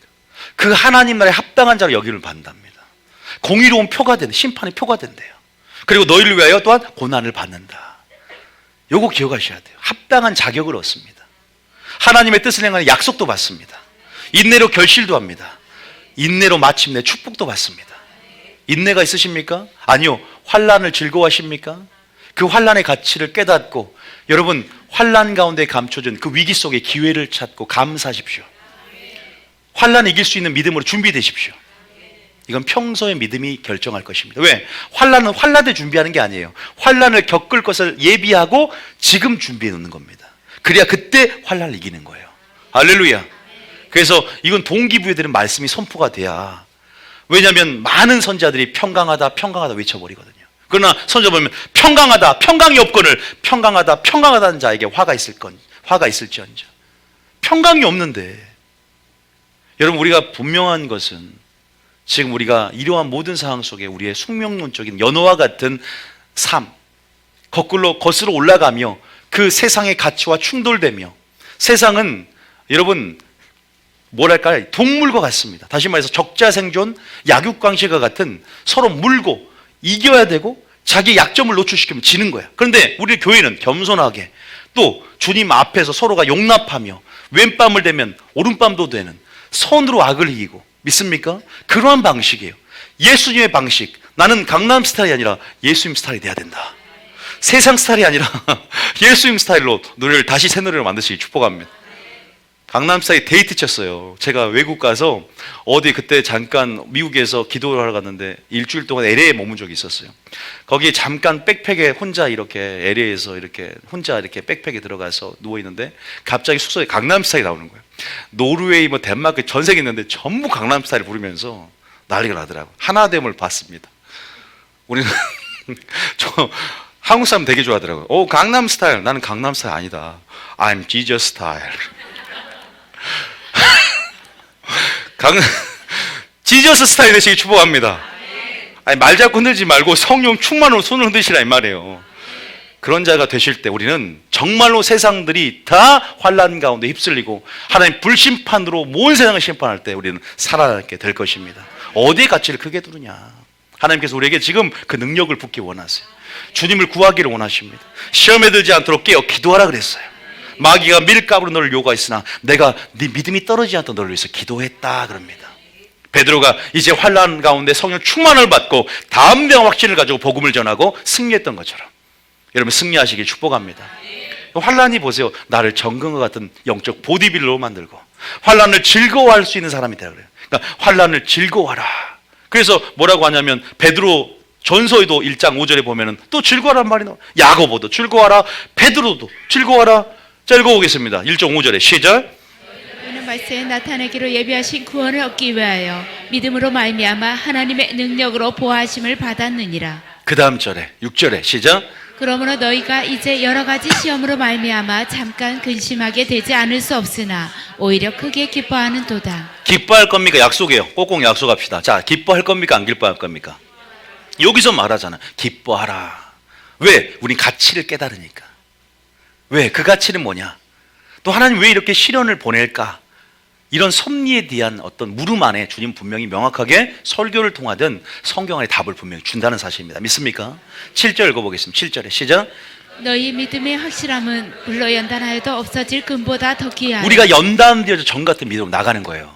[SPEAKER 1] 그 하나님 나라에 합당한 자로 여김을 받는답니다. 공의로운 표가 된다. 심판의 표가 된대요. 그리고 너희를 위하여 또한 고난을 받는다. 요거 기억하셔야 돼요. 합당한 자격을 얻습니다. 하나님의 뜻을 행하는 약속도 받습니다. 인내로 결실도 합니다. 인내로 마침내 축복도 받습니다. 인내가 있으십니까? 아니요. 환난을 즐거워하십니까? 그 환난의 가치를 깨닫고 여러분 환난 가운데 감춰진 그 위기 속에 기회를 찾고 감사하십시오. 환난을 이길 수 있는 믿음으로 준비되십시오. 이건 평소의 믿음이 결정할 것입니다. 왜? 환난은 환난에 준비하는 게 아니에요. 환난을 겪을 것을 예비하고 지금 준비해 놓는 겁니다. 그래야 그때 환난을 이기는 거예요. 할렐루야. 그래서 이건 동기부여되는 말씀이 선포가 돼야. 왜냐하면 많은 선지자들이 평강하다 외쳐버리거든요. 그러나 선지자 보면 평강하다, 평강이 없거늘 평강하다는 자에게 화가 있을지언정. 평강이 없는데 여러분 우리가 분명한 것은 지금 우리가 이러한 모든 상황 속에 우리의 숙명론적인 연어와 같은 삶 거슬러 올라가며 그 세상의 가치와 충돌되며 세상은 여러분 뭐랄까요? 동물과 같습니다. 다시 말해서 적자생존, 약육강식과 같은 서로 물고 이겨야 되고 자기 약점을 노출시키면 지는 거야. 그런데 우리 교회는 겸손하게 또 주님 앞에서 서로가 용납하며 왼밤을 대면 오른밤도 되는 선으로 악을 이기고 믿습니까? 그러한 방식이에요. 예수님의 방식. 나는 강남 스타일이 아니라 예수님 스타일이 돼야 된다. 세상 스타일이 아니라 예수님 스타일로 노래를 다시 새 노래로 만드시기 축복합니다. 강남스타일 데이트 쳤어요. 제가 외국 가서 어디 그때 잠깐 미국에서 기도를 하러 갔는데 일주일 동안 LA에 머문 적이 있었어요. 거기에 잠깐 백팩에 혼자 이렇게 LA에서 이렇게 혼자 이렇게 백팩에 들어가서 누워 있는데 갑자기 숙소에 강남스타일이 나오는 거예요. 노르웨이 뭐 덴마크 전 세계 있는데 전부 강남스타일 부르면서 난리가 나더라고요. 하나됨을 봤습니다. 우리는 저 한국 사람 되게 좋아하더라고요. 오, 강남스타일. 나는 강남스타일 아니다. I'm Jesus style. 지저스 스타일 되시기 축복합니다. 아니, 말 자꾸 흔들지 말고 성령 충만으로 손을 흔드시라 이 말이에요. 그런 자가 되실 때 우리는 정말로 세상들이 다 환난 가운데 휩쓸리고 하나님 불심판으로 모든 세상을 심판할 때 우리는 살아남게 될 것입니다. 어디에 가치를 크게 두느냐. 하나님께서 우리에게 지금 그 능력을 붓기 원하세요. 주님을 구하기를 원하십니다. 시험에 들지 않도록 깨어 기도하라 그랬어요. 마귀가 밀가루로 너를 요구했으나 내가 네 믿음이 떨어지지 않도록 너를 위해서 기도했다 그럽니다. 베드로가 이제 환난 가운데 성령 충만을 받고 담대한 확신을 가지고 복음을 전하고 승리했던 것처럼 여러분 승리하시길 축복합니다. 환난이 보세요. 나를 정금과 같은 영적 보디빌더로 만들고 환난을 즐거워할 수 있는 사람이 되라 그래요. 그러니까 환난을 즐거워하라. 그래서 뭐라고 하냐면 베드로 전서에도 1장 5절에 보면은 또 즐거워하란 말이 나와요. 야고보도 즐거워하라. 베드로도 즐거워하라. 자, 읽어보겠습니다. 1장 5절에 시작.
[SPEAKER 2] 너희는 말세에 나타내기로 예비하신 구원을 얻기 위하여 믿음으로 말미암아 하나님의 능력으로 보호하심을 받았느니라.
[SPEAKER 1] 그 다음 절에 6절에 시작.
[SPEAKER 2] 그러므로 너희가 이제 여러 가지 시험으로 말미암아 잠깐 근심하게 되지 않을 수 없으나 오히려 크게 기뻐하는 도다.
[SPEAKER 1] 기뻐할 겁니까? 약속이에요. 꼭꼭 약속합시다. 자, 기뻐할 겁니까? 안 기뻐할 겁니까? 여기서 말하잖아. 기뻐하라. 왜? 우린 가치를 깨달으니까. 왜? 그 가치는 뭐냐? 또 하나님 왜 이렇게 시련을 보낼까? 이런 섭리에 대한 어떤 물음 안에 주님 분명히 명확하게 설교를 통하든 성경 안에 답을 분명히 준다는 사실입니다. 믿습니까? 7절 읽어보겠습니다. 7절에 시작.
[SPEAKER 2] 너희 믿음의 확실함은 불로 연단하여도 없어질 금보다 더 귀하여
[SPEAKER 1] 우리가 연단되어서 정 같은 믿음으로 나가는 거예요.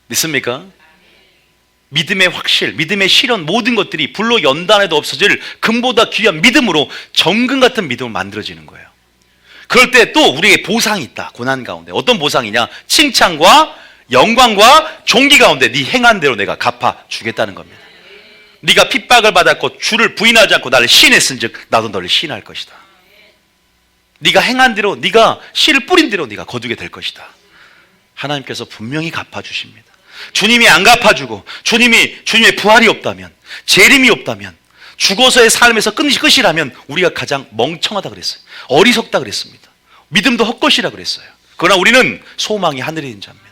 [SPEAKER 1] 믿습니까? 믿음의 확실, 믿음의 실현 모든 것들이 불로 연단해도 없어질 금보다 귀한 믿음으로 정금 같은 믿음으로 만들어지는 거예요. 그럴 때 또 우리에게 보상이 있다. 고난 가운데 어떤 보상이냐? 칭찬과 영광과 존귀 가운데 네 행한 대로 내가 갚아주겠다는 겁니다. 네가 핍박을 받았고 주를 부인하지 않고 나를 시인했은즉 나도 너를 시인할 것이다. 네가 행한 대로, 네가 씨를 뿌린 대로 네가 거두게 될 것이다. 하나님께서 분명히 갚아주십니다. 주님이 안 갚아주고 주님의 부활이 없다면, 재림이 없다면, 죽어서의 삶에서 끝이라면 우리가 가장 멍청하다 그랬어요. 어리석다 그랬습니다. 믿음도 헛것이라 그랬어요. 그러나 우리는 소망이 하늘에 있는 자입니다.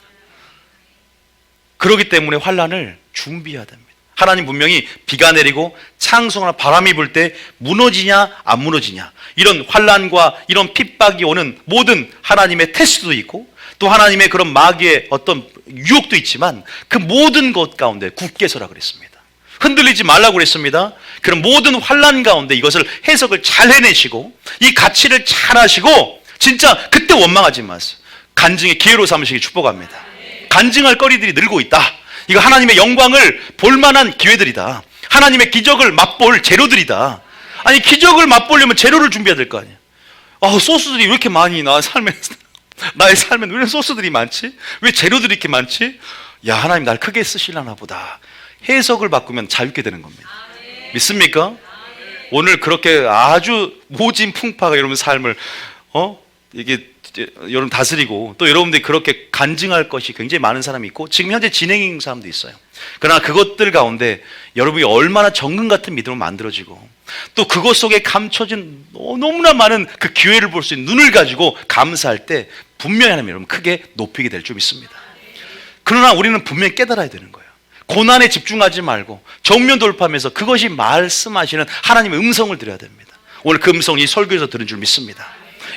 [SPEAKER 1] 그렇기 때문에 환난을 준비해야 됩니다. 하나님 분명히 비가 내리고 창성하나 바람이 불 때 무너지냐 안 무너지냐 이런 환난과 이런 핍박이 오는 모든 하나님의 테스트도 있고 또 하나님의 그런 마귀의 어떤 유혹도 있지만 그 모든 것 가운데 굳게 서라 그랬습니다. 흔들리지 말라고 그랬습니다. 그런 모든 환난 가운데 이것을 해석을 잘 해내시고 이 가치를 잘 하시고 진짜 그때 원망하지 마세요. 간증의 기회로 삼으시기 축복합니다. 간증할 거리들이 늘고 있다. 이거 하나님의 영광을 볼만한 기회들이다. 하나님의 기적을 맛볼 재료들이다. 아니 기적을 맛보려면 재료를 준비해야 될 거 아니에요. 소스들이 왜 이렇게 많이 나의 삶엔 왜 이런 소스들이 많지? 왜 재료들이 이렇게 많지? 야, 하나님 날 크게 쓰시려나 보다. 해석을 바꾸면 자유케 되는 겁니다. 믿습니까? 오늘 그렇게 아주 모진풍파가 여러분 삶을 이게 여러분 다스리고 또 여러분들이 그렇게 간증할 것이 굉장히 많은 사람이 있고 지금 현재 진행인 사람도 있어요. 그러나 그것들 가운데 여러분이 얼마나 정금 같은 믿음으로 만들어지고 또 그것 속에 감춰진 너무나 많은 그 기회를 볼 수 있는 눈을 가지고 감사할 때 분명히 하나님 여러분 크게 높이게 될 줄 믿습니다. 그러나 우리는 분명히 깨달아야 되는 거예요. 고난에 집중하지 말고 정면 돌파하면서 그것이 말씀하시는 하나님의 음성을 들어야 됩니다. 오늘 그 음성이 설교에서 들은 줄 믿습니다.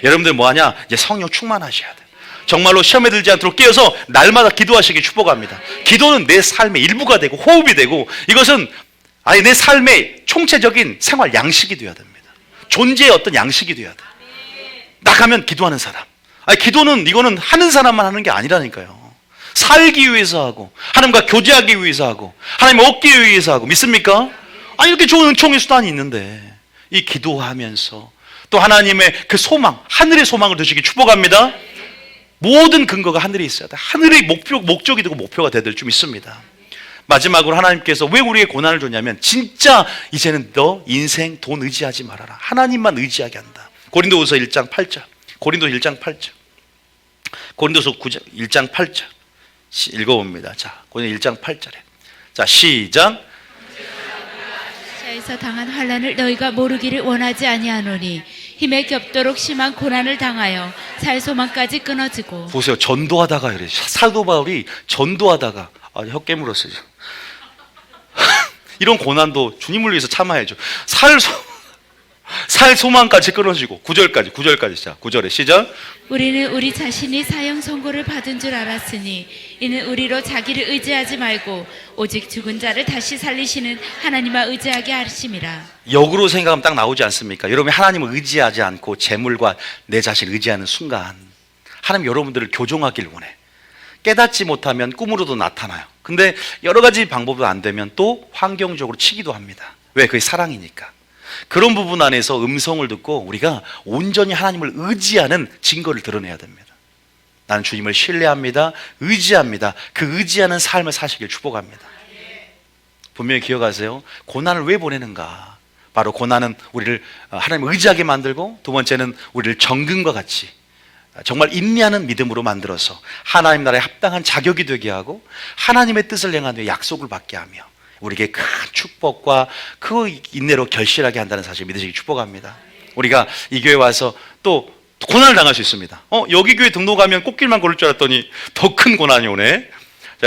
[SPEAKER 1] 여러분들 뭐하냐? 이제 성령 충만하셔야 돼요. 정말로 시험에 들지 않도록 깨어서 날마다 기도하시기 축복합니다. 기도는 내 삶의 일부가 되고 호흡이 되고 이것은 내 삶의 총체적인 생활 양식이 되어야 됩니다. 존재의 어떤 양식이 되어야 돼요. 나가면 기도하는 사람. 기도는 이거는 하는 사람만 하는 게 아니라니까요. 살기 위해서 하고 하나님과 교제하기 위해서 하고 하나님 얻기 위해서 하고 믿습니까? 이렇게 좋은 은총의 수단이 있는데 이 기도하면서 또 하나님의 그 소망 하늘의 소망을 드시기 축복합니다. 모든 근거가 하늘에 있어야 돼. 하늘의 목적이 되고 목표가 되야 될 줄 믿습니다. 마지막으로 하나님께서 왜 우리에게 고난을 줬냐면 진짜 이제는 너 인생 돈 의지하지 말아라. 하나님만 의지하게 한다. 고린도후서 1장 8절. 고린도서 1장 8절. 고린도서 1장 8절. 읽어봅니다. 자, 고린도 1장 8절에. 자, 시작.
[SPEAKER 2] 자에서 당한 환난을 너희가 모르기를 원하지 아니하노니 힘에 겹도록 심한 고난을 당하여 살 소망까지 끊어지고.
[SPEAKER 1] 보세요. 전도하다가 이래. 사도 바울이 전도하다가 혀 깨물었어요. 이런 고난도 주님을 위해서 참아야죠. 살 소망까지 끊어지고 9절까지 자, 9절에 시작.
[SPEAKER 2] 우리는 우리 자신이 사형 선고를 받은 줄 알았으니 이는 우리로 자기를 의지하지 말고 오직 죽은 자를 다시 살리시는 하나님만 의지하게 하심이라.
[SPEAKER 1] 역으로 생각하면 딱 나오지 않습니까? 여러분이 하나님을 의지하지 않고 재물과 내 자신을 의지하는 순간 하나님 여러분들을 교정하길 원해. 깨닫지 못하면 꿈으로도 나타나요. 근데 여러 가지 방법도 안 되면 또 환경적으로 치기도 합니다. 왜? 그게 사랑이니까. 그런 부분 안에서 음성을 듣고 우리가 온전히 하나님을 의지하는 증거를 드러내야 됩니다. 나는 주님을 신뢰합니다. 의지합니다. 그 의지하는 삶을 사시길 축복합니다. 분명히 기억하세요. 고난을 왜 보내는가? 바로 고난은 우리를 하나님을 의지하게 만들고, 두 번째는 우리를 정금과 같이 정말 인내하는 믿음으로 만들어서 하나님 나라에 합당한 자격이 되게 하고 하나님의 뜻을 행하는 데 약속을 받게 하며 우리에게 큰 축복과 그 인내로 결실하게 한다는 사실 믿으시기 축복합니다. 우리가 이 교회 와서 또 고난을 당할 수 있습니다. 여기 교회 등록하면 꽃길만 걸을 줄 알았더니 더 큰 고난이 오네.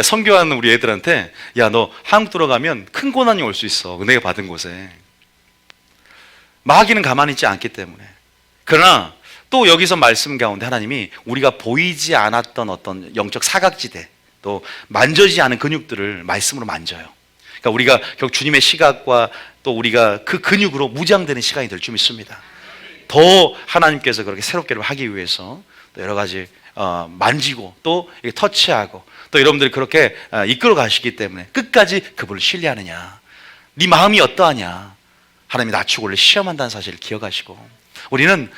[SPEAKER 1] 선교하는 우리 애들한테 야, 너 한국 들어가면 큰 고난이 올 수 있어. 내가 받은 곳에. 마귀는 가만히 있지 않기 때문에. 그러나 또 여기서 말씀 가운데 하나님이 우리가 보이지 않았던 어떤 영적 사각지대, 또 만져지지 않은 근육들을 말씀으로 만져요. 그러니까 우리가 결국 주님의 시각과 또 우리가 그 근육으로 무장되는 시간이 될 줄 믿습니다. 더 하나님께서 그렇게 새롭게 하기 위해서 또 여러 가지 만지고 또 터치하고 또 여러분들이 그렇게 이끌어 가시기 때문에 끝까지 그분을 신뢰하느냐, 네 마음이 어떠하냐, 하나님이 낮추고 원래 시험한다는 사실을 기억하시고, 우리는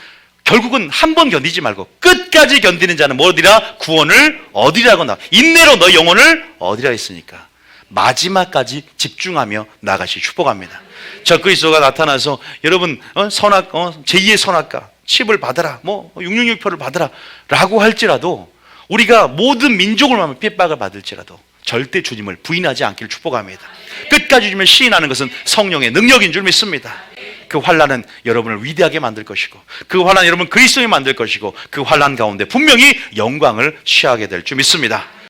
[SPEAKER 1] 결국은 한 번 견디지 말고 끝까지 견디는 자는 뭐리라? 구원을 얻으리라고 나. 인내로 너 영혼을 얻으리라 했으니까 마지막까지 집중하며 나가시 축복합니다. 적그리스도가 나타나서 여러분 제2의 선악과 칩을 받아라, 666표를 받아라 라고 할지라도 우리가 모든 민족을 만나면 핍박을 받을지라도 절대 주님을 부인하지 않기를 축복합니다. 끝까지 주님을 시인하는 것은 성령의 능력인 줄 믿습니다. 그 환난은 여러분을 위대하게 만들 것이고, 그 환난은 여러분 그리스도에 만들 것이고, 그 환난 가운데 분명히 영광을 취하게 될 줄 믿습니다.